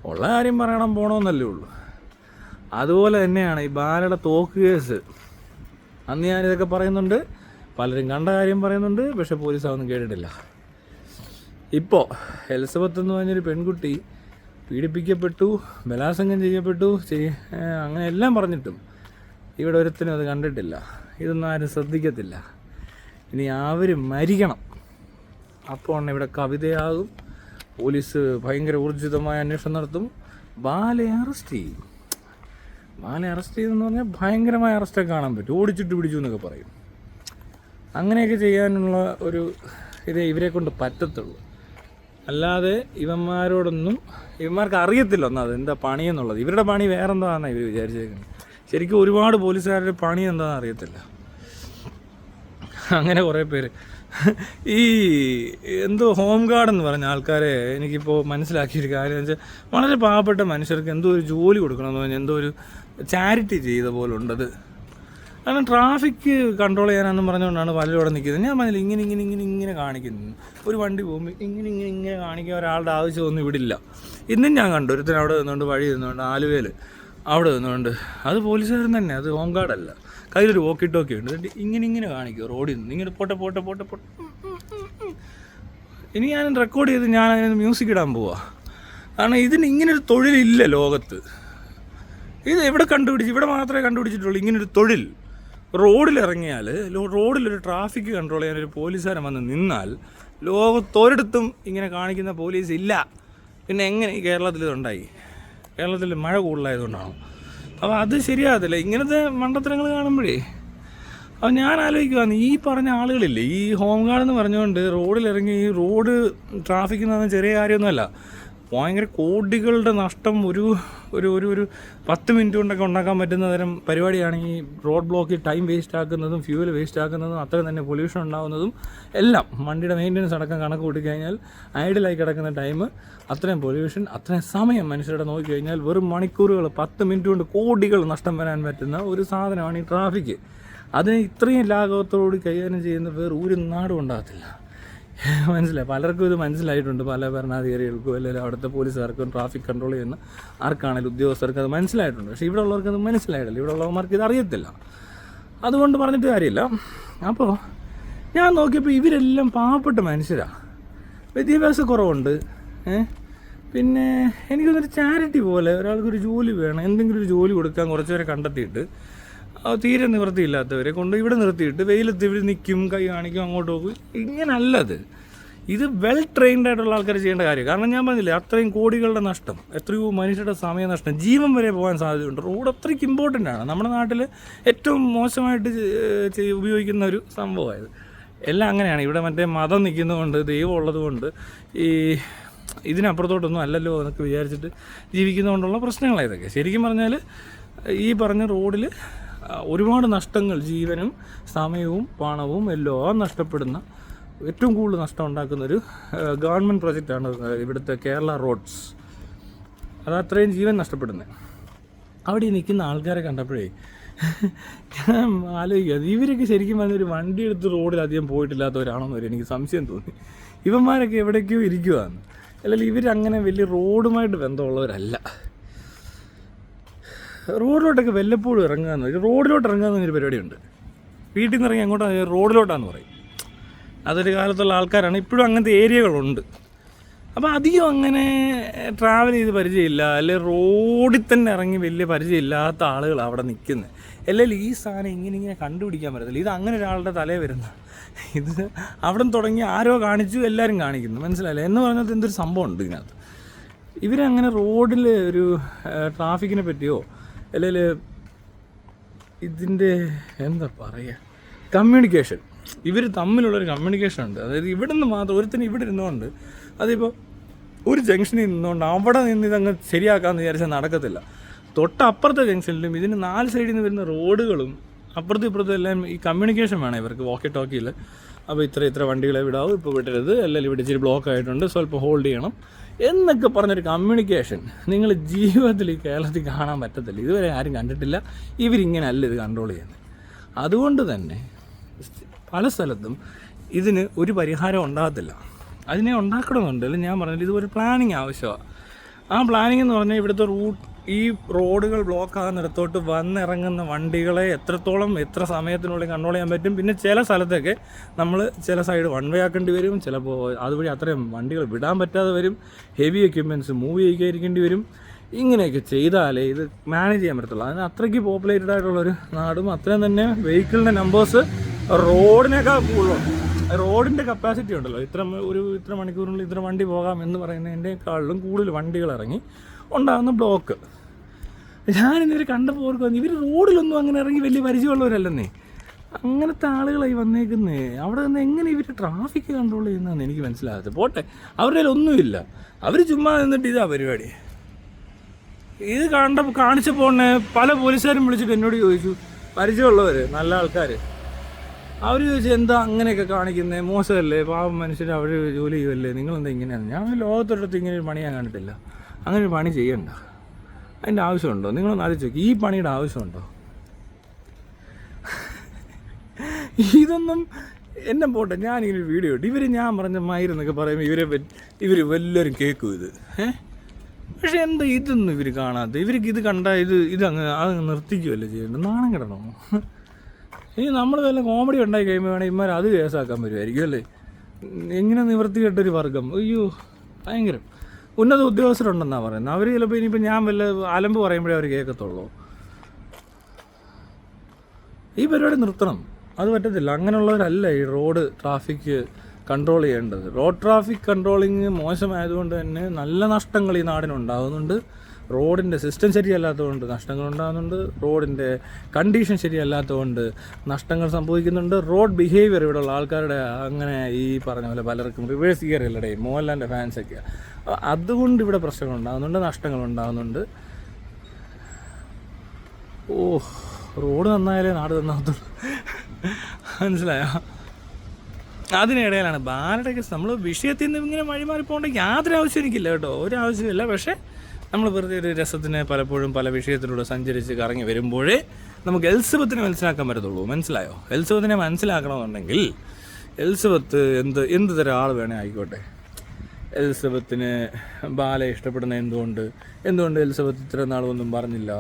ഉള്ള കാര്യം പറയണം, പോകണമെന്നല്ലേ ഉള്ളൂ. അതുപോലെ തന്നെയാണ് ഈ ബാലയുടെ തോക്ക് കേസ്. അന്ന് ഞാനിതൊക്കെ പറയുന്നുണ്ട്, പലരും കണ്ട കാര്യം പറയുന്നുണ്ട്, പക്ഷേ പോലീസ് അതൊന്നും കേട്ടിട്ടില്ല. ഇപ്പോൾ എലിസബത്ത് എന്ന് പറഞ്ഞൊരു പെൺകുട്ടി പീഡിപ്പിക്കപ്പെട്ടു, ബലാത്സംഗം ചെയ്യപ്പെട്ടു, അങ്ങനെ എല്ലാം പറഞ്ഞിട്ടും ഇവിടെ ഒരുത്തിനും അത് കണ്ടിട്ടില്ല. ഇതൊന്നും ആരും ശ്രദ്ധിക്കത്തില്ല. ഇനി അവർ മരിക്കണം, അപ്പോൾ ഇവിടെ കവിതയാകും. പോലീസ് ഭയങ്കര ഊർജിതമായ അന്വേഷണം നടത്തും, ബാലയെ അറസ്റ്റ് ചെയ്യും. ബാലയെ അറസ്റ്റ് ചെയ്തെന്ന് പറഞ്ഞാൽ ഭയങ്കരമായ അറസ്റ്റൊക്കെ കാണാൻ പറ്റും. ഓടിച്ചിട്ട് പിടിച്ചു എന്നൊക്കെ പറയും. അങ്ങനെയൊക്കെ ചെയ്യാനുള്ള ഒരു ഇവരെ കൊണ്ട് പറ്റത്തുള്ളൂ. അല്ലാതെ ഇവന്മാർക്ക് അറിയത്തില്ല ഒന്നത് എന്താ പണിയെന്നുള്ളത്. ഇവരുടെ പണി വേറെന്താണെന്നാണ് ഇവർ വിചാരിച്ചേക്കുന്നത്. ശരിക്കും ഒരുപാട് പോലീസുകാരുടെ പണി എന്താണെന്ന് അറിയത്തില്ല. അങ്ങനെ കുറേ പേര് ഈ ഹോം ഗാർഡ് എന്ന് പറഞ്ഞ ആൾക്കാരെ എനിക്കിപ്പോൾ മനസ്സിലാക്കിയൊരു കാര്യം എന്ന് വെച്ചാൽ, വളരെ പാവപ്പെട്ട മനുഷ്യർക്ക് എന്തോ ഒരു ജോലി കൊടുക്കണമെന്ന് പറഞ്ഞാൽ എന്തോ ഒരു ചാരിറ്റി ചെയ്ത പോലെ ഉണ്ടത്. കാരണം ട്രാഫിക് കൺട്രോൾ ചെയ്യാനെന്നും പറഞ്ഞുകൊണ്ടാണ് പലരും അവിടെ നിൽക്കുന്നത്. ഞാൻ പറഞ്ഞില്ല, ഇങ്ങനെ കാണിക്കുന്നു. ഒരു വണ്ടി പോകുമ്പോൾ ഇങ്ങനെ കാണിക്കാൻ ഒരാളുടെ ആവശ്യമൊന്നും ഇവിടെ ഇല്ല. ഇന്നും ഞാൻ കണ്ടു ഒരുത്തൻ അവിടെ നിന്നുകൊണ്ട്, വഴി നിന്നുകൊണ്ട്, ആലുവയിൽ അവിടെ നിന്നുകൊണ്ട്. അത് പോലീസുകാരൻ തന്നെ, അത് ഹോം ഗാർഡല്ല. കയ്യിലൊരു വോക്കി ടോക്കി ഉണ്ട്. എന്നിട്ട് ഇങ്ങനെ കാണിക്കും റോഡിൽ നിന്ന്. ഇങ്ങനെ പോട്ടെ. ഇനി ഞാൻ റെക്കോർഡ് ചെയ്ത് ഞാൻ അതിന് മ്യൂസിക് ഇടാൻ പോവാ. കാരണം ഇതിന് ഇങ്ങനൊരു തൊഴിലില്ല ലോകത്ത്. ഇത് എവിടെ കണ്ടുപിടിച്ച്, ഇവിടെ മാത്രമേ കണ്ടുപിടിച്ചിട്ടുള്ളൂ ഇങ്ങനൊരു തൊഴിൽ. റോഡിലിറങ്ങിയാൽ റോഡിലൊരു ട്രാഫിക് കൺട്രോൾ ചെയ്യാനൊരു പോലീസുകാരൻ വന്ന് നിന്നാൽ ലോകത്തൊരിടത്തും ഇങ്ങനെ കാണിക്കുന്ന പോലീസ് ഇല്ല. പിന്നെ എങ്ങനെ ഈ കേരളത്തിൽ ഇതുണ്ടായി? കേരളത്തിൽ മഴ കൂടുതലായതുകൊണ്ടാണോ? അപ്പോൾ അത് ശരിയാകത്തില്ല ഇങ്ങനത്തെ മണ്ടത്തരങ്ങൾ കാണുമ്പോഴേ. അപ്പോൾ ഞാൻ ആലോചിക്കുവാന്ന്, ഈ പറഞ്ഞ ആളുകളില്ലേ, ഈ ഹോം ഗാർഡ് എന്ന് പറഞ്ഞുകൊണ്ട് റോഡിലിറങ്ങി ഈ റോഡ് ട്രാഫിക് എന്ന് പറഞ്ഞാൽ ചെറിയ കാര്യമൊന്നുമല്ല. ഭയങ്കര കോടികളുടെ നഷ്ടം ഒരു ഒരു ഒരു ഒരു 10 മിനിറ്റ് കൊണ്ടൊക്കെ ഉണ്ടാക്കാൻ പറ്റുന്ന തരം പരിപാടിയാണ് ഈ റോഡ് ബ്ലോക്കിൽ ടൈം വേസ്റ്റ് ആക്കുന്നതും ഫ്യൂവൽ വേസ്റ്റ് ആക്കുന്നതും അത്രയും തന്നെ പൊല്യൂഷൻ ഉണ്ടാകുന്നതും എല്ലാം. വണ്ടിയുടെ മെയിൻ്റനൻസ് അടക്കം കണക്ക് കൂട്ടിക്കഴിഞ്ഞാൽ ഐഡിയലായി കിടക്കുന്ന ടൈം, അത്രയും പൊല്യൂഷൻ, അത്രയും സമയം മനുഷ്യരുടെ നോക്കിക്കഴിഞ്ഞാൽ വെറും മണിക്കൂറുകൾ 10 മിനിറ്റ് കൊണ്ട് കോടികൾ നഷ്ടം വരാൻ പറ്റുന്ന ഒരു സാധനമാണ് ഈ ട്രാഫിക്. അതിന് ഇത്രയും ലാഘവത്തോടുകൂടി കൈകാര്യം ചെയ്യുന്ന വേറെ ഒരു നാടും ഉണ്ടാകത്തില്ല. മനസ്സിലായി? പലർക്കും ഇത് മനസ്സിലായിട്ടുണ്ട്. പല ഭരണാധികാരികൾക്കും അല്ലെങ്കിൽ അവിടുത്തെ പോലീസുകാർക്കും ട്രാഫിക് കൺട്രോൾ ചെയ്യുന്ന ആർക്കാണെങ്കിലും ഉദ്യോഗസ്ഥർക്ക് അത് മനസ്സിലായിട്ടുണ്ട്. പക്ഷേ ഇവിടെ ഉള്ളവർക്ക് അത് മനസ്സിലായിട്ടില്ല. ഇവിടെ ഉള്ളവന്മാർക്ക് ഇത് അറിയത്തില്ല. അതുകൊണ്ട് പറഞ്ഞിട്ട് കാര്യമില്ല. അപ്പോൾ ഞാൻ നോക്കിയപ്പോൾ ഇവരെല്ലാം പാവപ്പെട്ട മനുഷ്യരാണ്. വിദ്യാഭ്യാസ കുറവുണ്ട്. പിന്നെ എനിക്കൊന്നൊരു ചാരിറ്റി പോലെ ഒരാൾക്കൊരു ജോലി വേണം, എന്തെങ്കിലും ഒരു ജോലി കൊടുക്കാൻ കുറച്ചുപേരെ കണ്ടെത്തിയിട്ട് തീരെ നിവൃത്തിയില്ലാത്തവരെ കൊണ്ട് ഇവിടെ നിർത്തിയിട്ട് വെയിലത്ത് ഇവിടെ നിൽക്കും, കൈ കാണിക്കും, അങ്ങോട്ട് പോകും. ഇങ്ങനല്ലത്. ഇത് വെൽ ട്രെയിൻഡ് ആയിട്ടുള്ള ആൾക്കാർ ചെയ്യേണ്ട കാര്യം. കാരണം ഞാൻ പറഞ്ഞില്ലേ, അത്രയും കോടികളുടെ നഷ്ടം, എത്രയോ മനുഷ്യരുടെ സമയനഷ്ടം, ജീവൻ വരെ പോകാൻ സാധ്യതയുണ്ട്. റോഡ് അത്രയ്ക്ക് ഇമ്പോർട്ടൻ്റ് ആണ്. നമ്മുടെ നാട്ടിൽ ഏറ്റവും മോശമായിട്ട് ഉപയോഗിക്കുന്ന ഒരു സംഭവമായത്. എല്ലാം അങ്ങനെയാണ്. ഇവിടെ മറ്റേ മതം നിൽക്കുന്നതുകൊണ്ട്, ദൈവം ഉള്ളതുകൊണ്ട്, ഈ ഇതിനപ്പുറത്തോട്ടൊന്നും അല്ലല്ലോ എന്നൊക്കെ വിചാരിച്ചിട്ട് ജീവിക്കുന്നതുകൊണ്ടുള്ള പ്രശ്നങ്ങളാണ് ഇതൊക്കെ. ശരിക്കും പറഞ്ഞാൽ ഈ പറഞ്ഞ റോഡിൽ ഒരുപാട് നഷ്ടങ്ങൾ, ജീവനും സമയവും പണവും എല്ലാം നഷ്ടപ്പെടുന്ന, ഏറ്റവും കൂടുതൽ നഷ്ടം ഉണ്ടാക്കുന്നൊരു ഗവൺമെൻറ് പ്രോജക്റ്റാണ് ഇവിടുത്തെ കേരള റോഡ്സ്. അത് അത്രയും ജീവൻ നഷ്ടപ്പെടുന്നത്. അവിടെ നിൽക്കുന്ന ആൾക്കാരെ കണ്ടപ്പോഴേ ഞാൻ ആലോചിക്കുക, ഇവരൊക്കെ ശരിക്കും പറഞ്ഞൊരു വണ്ടി എടുത്ത് റോഡിൽ അധികം പോയിട്ടില്ലാത്തവരാണെന്നൊരു എനിക്ക് സംശയം തോന്നി. ഇവന്മാരൊക്കെ എവിടേക്കോ ഇരിക്കുവാന്ന്. അല്ലെങ്കിൽ ഇവരങ്ങനെ വലിയ റോഡുമായിട്ട് ബന്ധമുള്ളവരല്ല. റോഡിലോട്ടൊക്കെ വല്ലപ്പോഴും ഇറങ്ങുകയെന്ന് പറയും. റോഡിലോട്ട് ഇറങ്ങുകയെന്നൊരു പരിപാടിയുണ്ട്. വീട്ടിൽ നിന്ന് ഇറങ്ങി അങ്ങോട്ട് റോഡിലോട്ടാന്ന് പറയും. അതൊരു കാലത്തുള്ള ആൾക്കാരാണ്. ഇപ്പോഴും അങ്ങനത്തെ ഏരിയകളുണ്ട്. അപ്പോൾ അധികം അങ്ങനെ ട്രാവൽ ചെയ്ത് പരിചയമില്ല, അല്ലെങ്കിൽ റോഡിൽ തന്നെ ഇറങ്ങി വലിയ പരിചയമില്ലാത്ത ആളുകൾ അവിടെ നിൽക്കുന്നത്. അല്ലെങ്കിൽ ഈ സാധനം ഇങ്ങനെ കണ്ടുപിടിക്കാൻ പറ്റത്തില്ല. ഇത് അങ്ങനെ ഒരാളുടെ തലേ വരുന്ന, ഇത് അവിടെ നിന്ന് തുടങ്ങി ആരോ കാണിച്ചു, എല്ലാവരും കാണിക്കുന്നു. മനസ്സിലായില്ലേ എന്ന് പറഞ്ഞാൽ എന്തൊരു സംഭവം ഉണ്ട് ഇതിനകത്ത്. ഇവരങ്ങനെ റോഡിൽ ഒരു ട്രാഫിക്കിനെ പറ്റിയോ അല്ലെങ്കിൽ ഇതിൻ്റെ എന്താ പറയുക, കമ്മ്യൂണിക്കേഷൻ, ഇവർ തമ്മിലുള്ളൊരു കമ്മ്യൂണിക്കേഷൻ ഉണ്ട്. അതായത് ഇവിടെ നിന്ന് മാത്രം ഒരുത്തിന് ഇവിടെ ഇരുന്നുകൊണ്ട്, അതിപ്പോൾ ഒരു ജംഗ്ഷനിൽ നിന്നുകൊണ്ട് അവിടെ നിന്ന് ഇതങ്ങ് ശരിയാക്കാമെന്ന് വിചാരിച്ചാൽ നടക്കത്തില്ല. തൊട്ടപ്പുറത്തെ ജംഗ്ഷനിലും ഇതിന് 4 സൈഡിൽ നിന്ന് വരുന്ന റോഡുകളും അപ്പുറത്തും ഇപ്പുറത്തും എല്ലാം ഈ കമ്മ്യൂണിക്കേഷൻ വേണം ഇവർക്ക്, വോക്കി ടോക്കിയിൽ. അപ്പോൾ ഇത്ര വണ്ടികളെ വിടാവും, ഇപ്പോൾ വിടരുത്, അല്ലെങ്കിൽ ഇവിടെ ഇച്ചിരി ബ്ലോക്ക് ആയിട്ടുണ്ട്, സ്വല്പം ഹോൾഡ് ചെയ്യണം എന്നൊക്കെ പറഞ്ഞൊരു കമ്മ്യൂണിക്കേഷൻ നിങ്ങൾ ജീവിതത്തിൽ ഈ കേരളത്തിൽ കാണാൻ പറ്റത്തില്ല. ഇതുവരെ ആരും കണ്ടിട്ടില്ല. ഇവരിങ്ങനെ അല്ല ഇത് കൺട്രോൾ ചെയ്യുന്നത്. അതുകൊണ്ട് തന്നെ പല സ്ഥലത്തും ഇതിന് ഒരു പരിഹാരം ഉണ്ടാകത്തില്ല. അതിനെ ഉണ്ടാക്കണമെന്നുണ്ട്. അല്ലെങ്കിൽ ഞാൻ പറഞ്ഞില്ല, ഇതൊരു പ്ലാനിങ് ആവശ്യമാണ്. ആ പ്ലാനിങ് എന്ന് പറഞ്ഞാൽ ഇവിടുത്തെ ഈ റോഡുകൾ ബ്ലോക്ക് ആകുന്നിടത്തോട്ട് വന്നിറങ്ങുന്ന വണ്ടികളെ എത്രത്തോളം എത്ര സമയത്തിനുള്ളിൽ കൺട്രോൾ ചെയ്യാൻ പറ്റും. പിന്നെ ചില സ്ഥലത്തൊക്കെ നമ്മൾ ചില സൈഡ് വൺ വേ ആക്കേണ്ടി വരും. ചിലപ്പോൾ അതുവഴി അത്രയും വണ്ടികൾ വിടാൻ പറ്റാതെ വരും. ഹെവി എക്യുപ്മെൻറ്റ്സ് മൂവ് ചെയ്യിക്കാതിരിക്കേണ്ടി വരും. ഇങ്ങനെയൊക്കെ ചെയ്താലേ ഇത് മാനേജ് ചെയ്യാൻ പറ്റത്തുള്ളൂ. അതിന് അത്രയ്ക്ക് പോപ്പുലേറ്റഡ് ആയിട്ടുള്ളൊരു നാടും അത്രയും തന്നെ വെഹിക്കിളിൻ്റെ നമ്പേഴ്സ് റോഡിനേക്കാൾ കൂടുതലുണ്ട്. റോഡിൻ്റെ കപ്പാസിറ്റി ഉണ്ടല്ലോ, ഇത്ര മണിക്കൂറിനുള്ളിൽ ഇത്ര വണ്ടി പോകാം എന്ന് പറയുന്നതിൻ്റെക്കാളിലും കൂടുതൽ വണ്ടികൾ ഇറങ്ങി ഉണ്ടാകുന്ന ബ്ലോക്ക്. ഞാനിന്നിവർ കണ്ടപ്പോൾ ഓർക്കുന്നു, ഇവർ റോഡിലൊന്നും അങ്ങനെ ഇറങ്ങി വലിയ പരിചയമുള്ളവരല്ലെന്നേ. അങ്ങനത്തെ ആളുകളായി വന്നേക്കുന്നേ. അവിടെ നിന്ന് എങ്ങനെ ഇവർ ട്രാഫിക് കൺട്രോൾ ചെയ്യുന്നതെന്ന് എനിക്ക് മനസ്സിലാകത്ത്. പോട്ടെ, അവരുടെ ഒന്നുമില്ല, അവർ ചുമ്മാ നിന്നിട്ട് ഇതാ പരിപാടി. ഇത് കാണിച്ചപ്പോൾ പല പോലീസുകാരും വിളിച്ചിട്ട് എന്നോട് ചോദിച്ചു, പരിചയമുള്ളവർ നല്ല ആൾക്കാർ, അവർ ചോദിച്ചു എന്താ അങ്ങനെയൊക്കെ കാണിക്കുന്നത്, മോശമല്ലേ, പാവം മനുഷ്യർ അവർ ജോലി ചെയ്യുമല്ലേ, നിങ്ങളെന്താ ഇങ്ങനെയാണ്. ഞാൻ ലോകത്തൊരിടത്ത് ഇങ്ങനെ ഒരു പണി ഞാൻ കണ്ടിട്ടില്ല. അങ്ങനെ ഒരു പണി ചെയ്യണ്ട, അതിൻ്റെ ആവശ്യമുണ്ടോ? നിങ്ങളൊന്ന് ആലോചിച്ച് നോക്കി, ഈ പണിയുടെ ആവശ്യമുണ്ടോ? ഇതൊന്നും എന്നെ പോട്ടെ, ഞാനിങ്ങനെ ഒരു വീഡിയോ ഇട്ട് ഞാൻ പറഞ്ഞ മയിരെന്നൊക്കെ പറയുമ്പോൾ ഇവർ വല്ലവരും കേൾക്കും ഇത്. പക്ഷെ എന്താ ഇതൊന്നും ഇവർ കാണാത്ത? ഇവർക്ക് ഇത് കണ്ടാൽ ഇതങ്ങ് നിർത്തിക്കുമല്ലേ ചെയ്യേണ്ടത്? നാണം കിടണോ? ഇനി നമ്മൾ വല്ല കോമഡി ഉണ്ടായി കഴിയുമ്പോൾ വേണമെങ്കിൽ ഇമാർ അത് കേസാക്കാൻ വരുമായിരിക്കും അല്ലേ? എങ്ങനെ നിവർത്തി കേട്ടൊരു വർഗം, അയ്യോ ഭയങ്കരം. ഉന്നത ഉദ്യോഗസ്ഥരുണ്ടെന്നാണ് പറയുന്നത്. അവർ ചിലപ്പോൾ ഇനിയിപ്പോൾ ഞാൻ വല്ല അലമ്പ് പറയുമ്പോഴേ അവർ കേൾക്കത്തുള്ളൂ. ഈ പരിപാടി നിർത്തണം, അത് പറ്റത്തില്ല. അങ്ങനെയുള്ളവരല്ല ഈ റോഡ് ട്രാഫിക് കൺട്രോൾ ചെയ്യേണ്ടത്. റോഡ് ട്രാഫിക് കൺട്രോളിങ് മോശമായതുകൊണ്ട് തന്നെ നല്ല നഷ്ടങ്ങൾ ഈ നാടിനുണ്ടാകുന്നുണ്ട്. റോഡിൻ്റെ സിസ്റ്റം ശരിയല്ലാത്തതുകൊണ്ട് നഷ്ടങ്ങൾ ഉണ്ടാകുന്നുണ്ട്. റോഡിൻ്റെ കണ്ടീഷൻ ശരിയല്ലാത്തതുകൊണ്ട് നഷ്ടങ്ങൾ സംഭവിക്കുന്നുണ്ട്. റോഡ് ബിഹേവിയർ ഇവിടെയുള്ള ആൾക്കാരുടെ അങ്ങനെ ഈ പറഞ്ഞ പോലെ പലർക്കും റിവേഴ്സ് ഗിയറില്ലടേ മോഹൻലാലിൻ്റെ ഫാൻസൊക്കെ, അതുകൊണ്ട് ഇവിടെ പ്രശ്നങ്ങൾ ഉണ്ടാകുന്നുണ്ട്, നഷ്ടങ്ങൾ ഉണ്ടാകുന്നുണ്ട്. റോഡ് നന്നായാലേ നാട് നന്നാകത്തുള്ളൂ, മനസ്സിലായോ? അതിനിടയിലാണ് ബാലയുടെ കേസ്. നമ്മൾ വിഷയത്തിൽ നിന്ന് ഇങ്ങനെ വഴിമാറി പോകേണ്ട യാതൊരു ആവശ്യം എനിക്കില്ല കേട്ടോ, ഒരു ആവശ്യമില്ല. പക്ഷേ നമ്മൾ വെറുതെ ഒരു രസത്തിന് പലപ്പോഴും പല വിഷയത്തിലൂടെ സഞ്ചരിച്ച് കറങ്ങി വരുമ്പോഴേ നമുക്ക് എലിസബത്തിനെ മനസ്സിലാക്കാൻ പറ്റത്തുള്ളൂ, മനസ്സിലായോ? എലിസബത്തിനെ മനസ്സിലാക്കണമെന്നുണ്ടെങ്കിൽ എലിസബത്ത് എന്ത് തരം ആൾ വേണേ ആയിക്കോട്ടെ, എലിസബത്തിന് ബാലയെ ഇഷ്ടപ്പെടുന്ന എന്തുകൊണ്ട് എലിസബത്ത് ഇത്ര നാളൊന്നും പറഞ്ഞില്ല?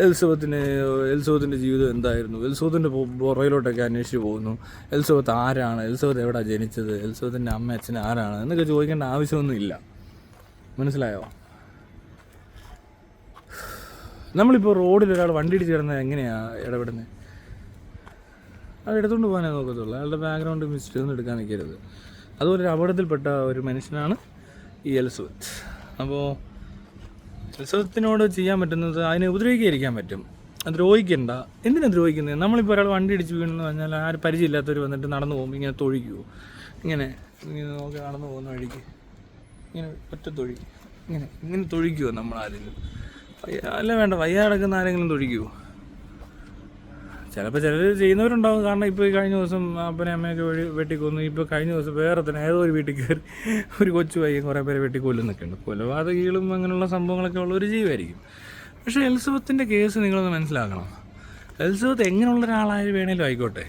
എലിസബത്തിൻ്റെ ജീവിതം എന്തായിരുന്നു? എലിസബത്തിൻ്റെ പുറയിലോട്ടൊക്കെ അന്വേഷിച്ച് പോകുന്നു. എലിസബത്ത് ആരാണ്? എലിസബത്ത് എവിടെയാണ് ജനിച്ചത്? എലിസബത്തിൻ്റെ അമ്മ അച്ഛൻ ആരാണ് എന്നൊക്കെ ചോദിക്കേണ്ട ആവശ്യമൊന്നും ഇല്ല, മനസ്സിലായോ? നമ്മളിപ്പോൾ റോഡിൽ ഒരാൾ വണ്ടി ഇടിച്ച് കിടന്നത് എങ്ങനെയാണ് ഇടപെടുന്നത്? അത് എടുത്തുകൊണ്ട് പോകാനേ നോക്കത്തുള്ളൂ. അയാളുടെ ബാക്ക്ഗ്രൗണ്ട് മിസ്റ്റേക്ക് ഒന്നും എടുക്കാൻ നിൽക്കരുത്. അതുപോലെ ഒരു അപകടത്തിൽപ്പെട്ട ഒരു മനുഷ്യനാണ് ഈ എലിസബത്ത്. അപ്പോൾ എലിസബത്തിനോട് ചെയ്യാൻ പറ്റുന്നത് അതിനെ ഉപദ്രവിക്കാതിരിക്കാൻ പറ്റും, ദ്രോഹിക്കണ്ട. എന്തിനാണ് ദ്രോഹിക്കുന്നത്? നമ്മളിപ്പോൾ ഒരാൾ വണ്ടി ഇടിച്ച് വീണെന്ന് പറഞ്ഞാൽ ആരും പരിചയമില്ലാത്തവർ വന്നിട്ട് നടന്നു പോകുമ്പോൾ ഇങ്ങനെ തൊഴിക്കുമോ? ഇങ്ങനെ നോക്കി നടന്നു പോകുന്ന വഴിക്ക് ഇങ്ങനെ ഒറ്റ തൊഴിക്കും, ഇങ്ങനെ തൊഴിക്കുമോ നമ്മളാരെങ്കിലും? അല്ല വേണ്ട, വയ്യ കിടക്കുന്ന ആരെങ്കിലും തൊഴിക്കുമോ? ചിലപ്പോൾ ചിലർ ചെയ്യുന്നവരുണ്ടാകും. കാരണം ഇപ്പോൾ ഈ കഴിഞ്ഞ ദിവസം അപ്പനെ അമ്മയൊക്കെ വെട്ടിക്കൊന്നു. ഇപ്പോൾ കഴിഞ്ഞ ദിവസം വേറെ തന്നെ ഏതോ ഒരു വീട്ടിൽ കയറി ഒരു കൊച്ചു പയ്യൻ കുറേ പേരെ വെട്ടിക്കൊല്ലുന്നൊക്കെ ഉണ്ട്. കൊലപാതകികളും അങ്ങനെയുള്ള സംഭവങ്ങളൊക്കെ ഉള്ള ഒരു ജീവായിരിക്കും. പക്ഷേ എലിസബത്തിൻ്റെ കേസ് നിങ്ങളൊന്ന് മനസ്സിലാക്കണം. എലിസബത്ത് എങ്ങനെയുള്ള ഒരാളായ വേണേലും ആയിക്കോട്ടെ,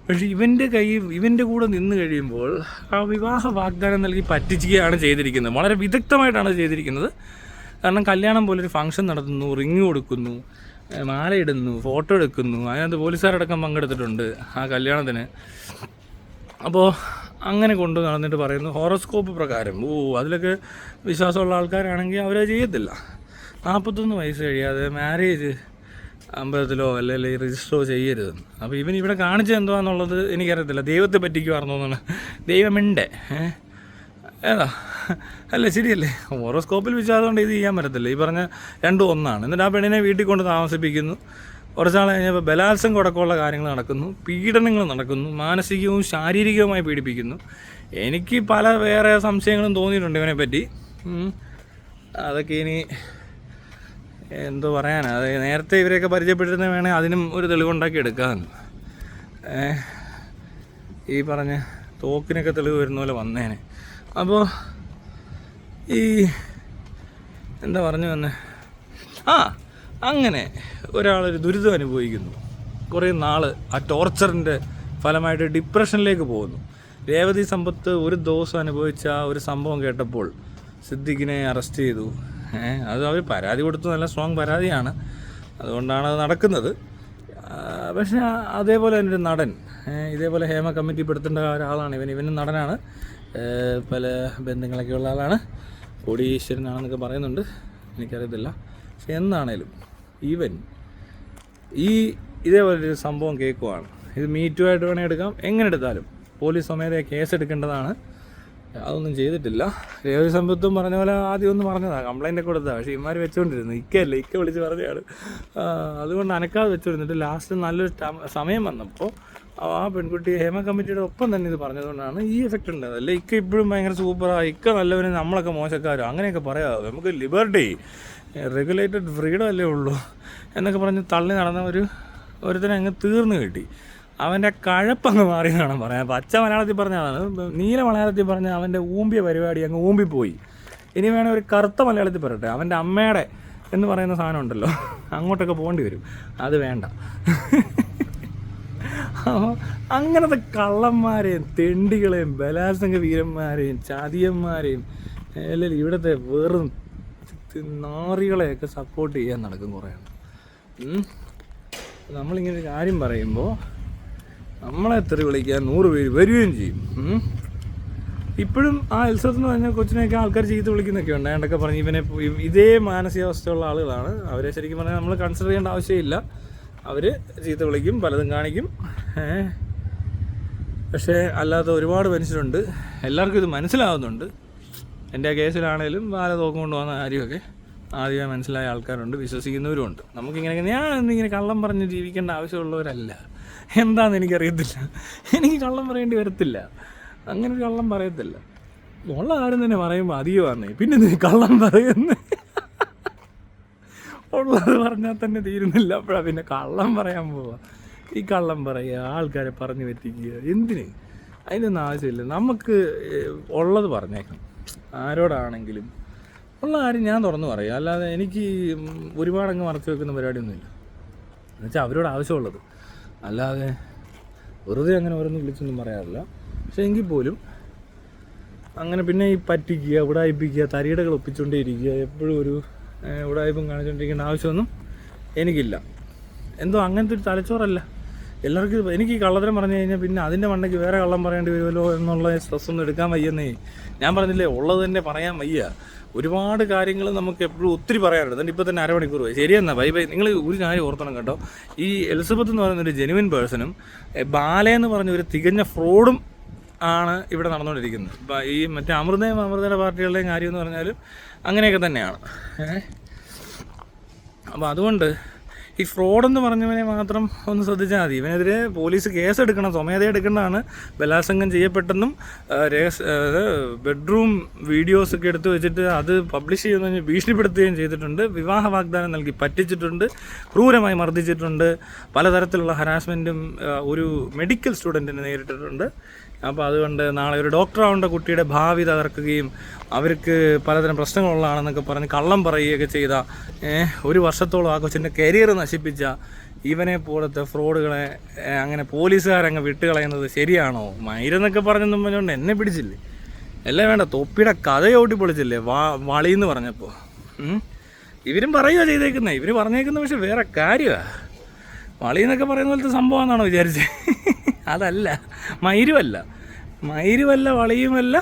പക്ഷേ ഇവൻ്റെ കൂടെ നിന്ന് കഴിയുമ്പോൾ ആ വിവാഹ വാഗ്ദാനം നൽകി പറ്റിക്കുകയാണ് ചെയ്തിരിക്കുന്നത്. വളരെ വിദഗ്ധമായിട്ടാണ് ചെയ്തിരിക്കുന്നത്. കാരണം കല്യാണം പോലൊരു ഫംഗ്ഷൻ നടത്തുന്നു, റിങ് കൊടുക്കുന്നു, മാലയിടുന്നു, ഫോട്ടോ എടുക്കുന്നു. അതിനകത്ത് പോലീസുകാരടക്കം പങ്കെടുത്തിട്ടുണ്ട് ആ കല്യാണത്തിന്. അപ്പോൾ അങ്ങനെ കൊണ്ടു നടന്നിട്ട് പറയുന്നു ഹോറോസ്കോപ്പ് പ്രകാരം. അതിലൊക്കെ വിശ്വാസമുള്ള ആൾക്കാരാണെങ്കിൽ അവരത് ചെയ്യത്തില്ല. 41 വയസ്സ് കഴിയാതെ മാരേജ് അമ്പലത്തിലോ അല്ലെങ്കിൽ രജിസ്റ്ററോ ചെയ്യരുത്. അപ്പോൾ ഇവിടെ കാണിച്ചത് എന്തുവാന്നുള്ളത് എനിക്കറിയത്തില്ല. ദൈവത്തെ പറ്റിക്കുവാർന്നോന്നാണ്. ദൈവമുണ്ട് ഏതാ അല്ല ശരിയല്ലേ? ഹോറോസ്കോപ്പിൽ വിശ്വാസം കൊണ്ട് ഇത് ചെയ്യാൻ പറ്റത്തില്ല. ഈ പറഞ്ഞ രണ്ടും ഒന്നാണ്. എന്നിട്ട് ആ പെണ്ണിനെ വീട്ടിൽ കൊണ്ട് താമസിപ്പിക്കുന്നു. കുറച്ചാൾ കഴിഞ്ഞപ്പോൾ ബലാത്സംഗം അടക്കമുള്ള കാര്യങ്ങൾ നടക്കുന്നു, പീഡനങ്ങൾ നടക്കുന്നു, മാനസികവും ശാരീരികവുമായി പീഡിപ്പിക്കുന്നു. എനിക്ക് പല വേറെ സംശയങ്ങളും തോന്നിയിട്ടുണ്ട് ഇവനെ പറ്റി. അതൊക്കെ ഇനി എന്തോ പറയാനാണ്. അത് നേരത്തെ ഇവരെയൊക്കെ പരിചയപ്പെട്ടിരുന്ന വേണേൽ അതിനും ഒരു തെളിവുണ്ടാക്കി എടുക്കാൻ. ഈ പറഞ്ഞ തോക്കിനൊക്കെ തെളിവ് വരുന്ന പോലെ വന്നേനെ. അപ്പോൾ എന്താ പറഞ്ഞു വന്നേ? അങ്ങനെ ഒരാളൊരു ദുരിതം അനുഭവിക്കുന്നു. കുറേ നാൾ ആ ടോർച്ചറിൻ്റെ ഫലമായിട്ട് ഡിപ്രഷനിലേക്ക് പോകുന്നു. രേവതി സമ്പത്ത് ഒരു ദിവസം അനുഭവിച്ച ഒരു സംഭവം കേട്ടപ്പോൾ സിദ്ദിഖിനെ അറസ്റ്റ് ചെയ്തു. അത് അവർ പരാതി കൊടുത്തു, നല്ല സ്ട്രോങ് പരാതിയാണ്, അതുകൊണ്ടാണ് അത് നടക്കുന്നത്. പക്ഷേ അതേപോലെ തന്നെ ഒരു നടൻ, ഇതേപോലെ ഹേമ കമ്മിറ്റി പെടുത്തേണ്ട ഒരാളാണ് ഇവനും നടനാണ്, പല ബന്ധങ്ങളൊക്കെ ഉള്ള ആളാണ്, കോടീശ്വരനാണെന്നൊക്കെ പറയുന്നുണ്ട്, എനിക്കറിയത്തില്ല. പക്ഷെ എന്താണേലും ഇതേപോലൊരു സംഭവം കേൾക്കുവാണ്. ഇത് മീറ്റുമായിട്ട് വേണേൽ എടുക്കാം, എങ്ങനെ എടുത്താലും പോലീസ് സ്വമേധയാ കേസ് എടുക്കേണ്ടതാണ്. അതൊന്നും ചെയ്തിട്ടില്ല. രേവതി സമ്പത്തും പറഞ്ഞ പോലെ ആദ്യം ഒന്ന് പറഞ്ഞതാണ്, കംപ്ലൈൻ്റ് ഒക്കെ കൊടുത്തതാണ്. പക്ഷേ ഇവന്മാർ വെച്ചുകൊണ്ടിരുന്നു. ഇക്ക വിളിച്ച് പറഞ്ഞതാണ്. അതുകൊണ്ട് അനക്കാതെ വെച്ചുകൊണ്ടിരുന്നിട്ട് ലാസ്റ്റ് നല്ലൊരു സമയം വന്നപ്പോൾ ആ പെൺകുട്ടി ഹേമ കമ്മിറ്റിയുടെ ഒപ്പം തന്നെ ഇത് പറഞ്ഞതുകൊണ്ടാണ് ഈ എഫക്റ്റ് ഉണ്ടായത്. അല്ലേ ഇക്ക ഇപ്പോഴും ഭയങ്കര സൂപ്പറാണ്, ഇക്ക നല്ലവന്, നമ്മളൊക്കെ മോശക്കാരോ അങ്ങനെയൊക്കെ പറയാമോ? നമുക്ക് ലിബർട്ടി, റെഗുലേറ്റഡ് ഫ്രീഡം അല്ലേ ഉള്ളൂ എന്നൊക്കെ പറഞ്ഞ് തള്ളി നടന്ന ഒരുത്തനെ അങ്ങ് തീർന്നു കിട്ടി. അവൻ്റെ കഴപ്പങ്ങ് മാറിയെന്നാണ് പറയാം. പച്ച മലയാളത്തിൽ പറഞ്ഞതാണ്, നീല മലയാളത്തിൽ പറഞ്ഞാൽ അവൻ്റെ ഊമ്പിയ പരിപാടി അങ്ങ് ഊമ്പിപ്പോയി. ഇനി വേണേൽ ഒരു കറുത്ത മലയാളത്തിൽ പറയട്ടെ, അവൻ്റെ അമ്മയുടെ എന്ന് പറയുന്ന സാധനം ഉണ്ടല്ലോ, അങ്ങോട്ടൊക്കെ പോകേണ്ടി വരും. അത് വേണ്ട. അങ്ങനത്തെ കള്ളന്മാരെയും തെണ്ടികളെയും ബലാത്സംഗ വീരന്മാരെയും ചതിയന്മാരെയും അല്ലെങ്കിൽ ഇവിടുത്തെ വെറും നാറികളെയൊക്കെ സപ്പോർട്ട് ചെയ്യാൻ നടക്കും കുറേ. നമ്മളിങ്ങനെ ഒരു കാര്യം പറയുമ്പോൾ നമ്മളെ തെറി വിളിക്കാൻ 100 പേര് വരികയും ചെയ്യും. ഇപ്പോഴും ആ എൽസത്ത് എന്ന് പറഞ്ഞ കൊച്ചിനെയൊക്കെ ആൾക്കാർ ചീത്ത വിളിക്കുന്നൊക്കെ ഉണ്ട്. അയാണ്ടൊക്കെ പറഞ്ഞ് ഇവനെ ഇതേ മാനസികാവസ്ഥയുള്ള ആളുകളാണ്. അവരെ ശരിക്കും പറഞ്ഞാൽ നമ്മൾ കൺസിഡർ ചെയ്യേണ്ട ആവശ്യമില്ല. അവർ ചീത്ത വിളിക്കും, പലതും കാണിക്കും. പക്ഷേ അല്ലാത്ത ഒരുപാട് മനുഷ്യരുണ്ട്, എല്ലാവർക്കും ഇത് മനസ്സിലാവുന്നുണ്ട്. എൻ്റെ ആ കേസിലാണേലും വാല തോക്കം കൊണ്ടുപോകുന്ന കാര്യമൊക്കെ ആദ്യമേ മനസ്സിലായ ആൾക്കാരുണ്ട്, വിശ്വസിക്കുന്നവരുമുണ്ട്. ഞാനിങ്ങനെ കള്ളം പറഞ്ഞ് ജീവിക്കേണ്ട ആവശ്യമുള്ളവരല്ല. എന്താണെന്ന് എനിക്കറിയത്തില്ല, എനിക്ക് കള്ളം പറയേണ്ടി വരത്തില്ല, അങ്ങനെ ഒരു കള്ളം പറയത്തില്ല. ഉള്ള കാര്യം തന്നെ പറയുമ്പോൾ അധികമാണേ, പിന്നെ നീ കള്ളം പറയുന്നേ. ഉള്ളത് പറഞ്ഞാൽ തന്നെ തീരുന്നില്ല, അപ്പോഴാണ് പിന്നെ കള്ളം പറയാൻ പോവുക. ഈ കള്ളം പറയുക, ആൾക്കാരെ പറഞ്ഞു പറ്റിക്കുക, എന്തിന്? അതിനൊന്നും ആവശ്യമില്ല. നമുക്ക് ഉള്ളത് പറഞ്ഞേക്കണം. ആരോടാണെങ്കിലും ഉള്ള കാര്യം ഞാൻ തുറന്നു പറയും. അല്ലാതെ എനിക്ക് ഒരുപാടങ്ങ് മറച്ചു വെക്കുന്ന പരിപാടിയൊന്നുമില്ല. എന്നുവെച്ചാൽ അവരോട് ആവശ്യമുള്ളത്, അല്ലാതെ വെറുതെ അങ്ങനെ ഓരോന്നും വിളിച്ചൊന്നും പറയാറില്ല. പക്ഷേ എങ്കിൽ പോലും അങ്ങനെ പിന്നെ ഈ പറ്റിക്കുക, ഉടായിപ്പിക്കുക, തരികിടകൾ ഒപ്പിച്ചുകൊണ്ടേ ഇരിക്കുക, എപ്പോഴും ഒരു ഉടായിപ്പും കാണിച്ചുകൊണ്ടിരിക്കേണ്ട ആവശ്യമൊന്നും എനിക്കില്ല. എന്തോ അങ്ങനത്തെ ഒരു തലച്ചോറല്ല എല്ലാവർക്കും. എനിക്ക് ഈ കള്ളത്തരം പറഞ്ഞു കഴിഞ്ഞാൽ പിന്നെ അതിൻ്റെ മണ്ടയ്ക്ക് വേറെ കള്ളം പറയേണ്ടി വരുമല്ലോ എന്നുള്ള സ്ട്രെസ്സൊന്നും എടുക്കാൻ വയ്യെന്നേ. ഞാൻ പറഞ്ഞില്ലേ, ഉള്ളത് തന്നെ പറയാൻ വയ്യ. ഒരുപാട് കാര്യങ്ങൾ നമുക്ക് എപ്പോഴും ഒത്തിരി പറയാറുണ്ട്. എന്നിട്ട് ഇപ്പോൾ തന്നെ അരമണിക്കൂർ പോയി. ശരിയെന്നാ, ബൈ ബൈ. നിങ്ങൾ ഒരു കാര്യം ഓർത്തണം കേട്ടോ, ഈ എലിസബത്ത് എന്ന് പറയുന്നൊരു ജെനുവിൻ പേഴ്സണും ബാലയെന്ന് പറഞ്ഞ ഒരു തികഞ്ഞ ഫ്രോഡും ആണ് ഇവിടെ നടന്നുകൊണ്ടിരിക്കുന്നത്. ഈ മറ്റേ അമൃതയുടെ പാർട്ടികളുടെയും കാര്യം എന്ന് പറഞ്ഞാലും അങ്ങനെയൊക്കെ തന്നെയാണ്. അപ്പോൾ അതുകൊണ്ട് ഈ ഫ്രോഡെന്ന് പറഞ്ഞവനെ മാത്രം ഒന്ന് ശ്രദ്ധിച്ചാൽ മതി. ഇവനെതിരെ പോലീസ് കേസെടുക്കണം, സ്വമേധയ എടുക്കേണ്ടതാണ്. ബലാത്സംഗം ചെയ്യപ്പെട്ടെന്നും ബെഡ്റൂം വീഡിയോസൊക്കെ എടുത്ത് വെച്ചിട്ട് അത് പബ്ലിഷ് ചെയ്യുന്നതിന് ഭീഷണിപ്പെടുത്തുകയും ചെയ്തിട്ടുണ്ട്. വിവാഹ വാഗ്ദാനം നൽകി പറ്റിച്ചിട്ടുണ്ട്, ക്രൂരമായി മർദ്ദിച്ചിട്ടുണ്ട്, പലതരത്തിലുള്ള ഹരാസ്മെൻറ്റും ഒരു മെഡിക്കൽ സ്റ്റുഡൻറ്റിന് നേരിട്ടിട്ടുണ്ട്. അപ്പോൾ അതുകൊണ്ട് നാളെ ഒരു ഡോക്ടറാവേണ്ട കുട്ടിയുടെ ഭാവി തകർക്കുകയും അവർക്ക് പലതരം പ്രശ്നങ്ങളുള്ളതാണെന്നൊക്കെ പറഞ്ഞ് കള്ളം പറയുകയൊക്കെ ചെയ്ത, 1 വർഷത്തോളം ആ കൊച്ചിൻ്റെ കരിയർ നശിപ്പിച്ച ഇവനെ പോലത്തെ ഫ്രോഡുകളെ അങ്ങനെ പോലീസുകാരങ്ങ് വിട്ടുകളയുന്നത് ശരിയാണോ? മൈരെന്നൊക്കെ പറഞ്ഞെന്നും പറഞ്ഞുകൊണ്ട് എന്നെ പിടിച്ചില്ലേ? എല്ലാം വേണ്ട, തൊപ്പിയുടെ കഥയോട്ടി പൊളിച്ചില്ലേ വളിയെന്ന് പറഞ്ഞപ്പോൾ. ഇവരും പറയുക ചെയ്തേക്കുന്നത്, ഇവർ പറഞ്ഞേക്കുന്നത് പക്ഷെ വേറെ കാര്യമാണ്. വളിയെന്നൊക്കെ പറയുന്ന പോലത്തെ സംഭവമാണെന്നാണോ വിചാരിച്ചത്? അതല്ല, മയിരുമല്ല വളിയുമല്ല,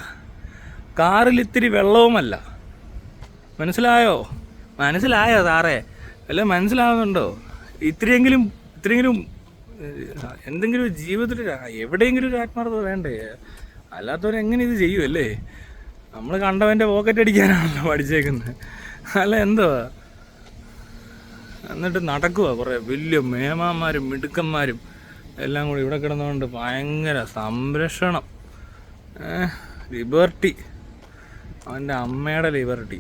കാറിലിത്തിരി വെള്ളവുമല്ല. മനസ്സിലായോ സാറേ? എല്ലാം മനസ്സിലാവുന്നുണ്ടോ? ഇത്രയെങ്കിലും എന്തെങ്കിലും ജീവിതത്തിൽ എവിടെയെങ്കിലും ഒരു ആത്മാർത്ഥത വേണ്ടേ? അല്ലാത്തവരെങ്ങനെ ഇത് ചെയ്യുമല്ലേ? നമ്മൾ കണ്ടവൻ്റെ പോക്കറ്റ് അടിക്കാനാണല്ലോ പഠിച്ചേക്കുന്നത്, അല്ല എന്തോ. എന്നിട്ട് നടക്കുക കുറേ വലിയ മേമാന്മാരും മിടുക്കന്മാരും എല്ലാം കൂടി ഇവിടെ കിടന്നുകൊണ്ട് ഭയങ്കര സംരക്ഷണം, ലിബർട്ടി, അവൻ്റെ അമ്മയുടെ ലിബർട്ടി.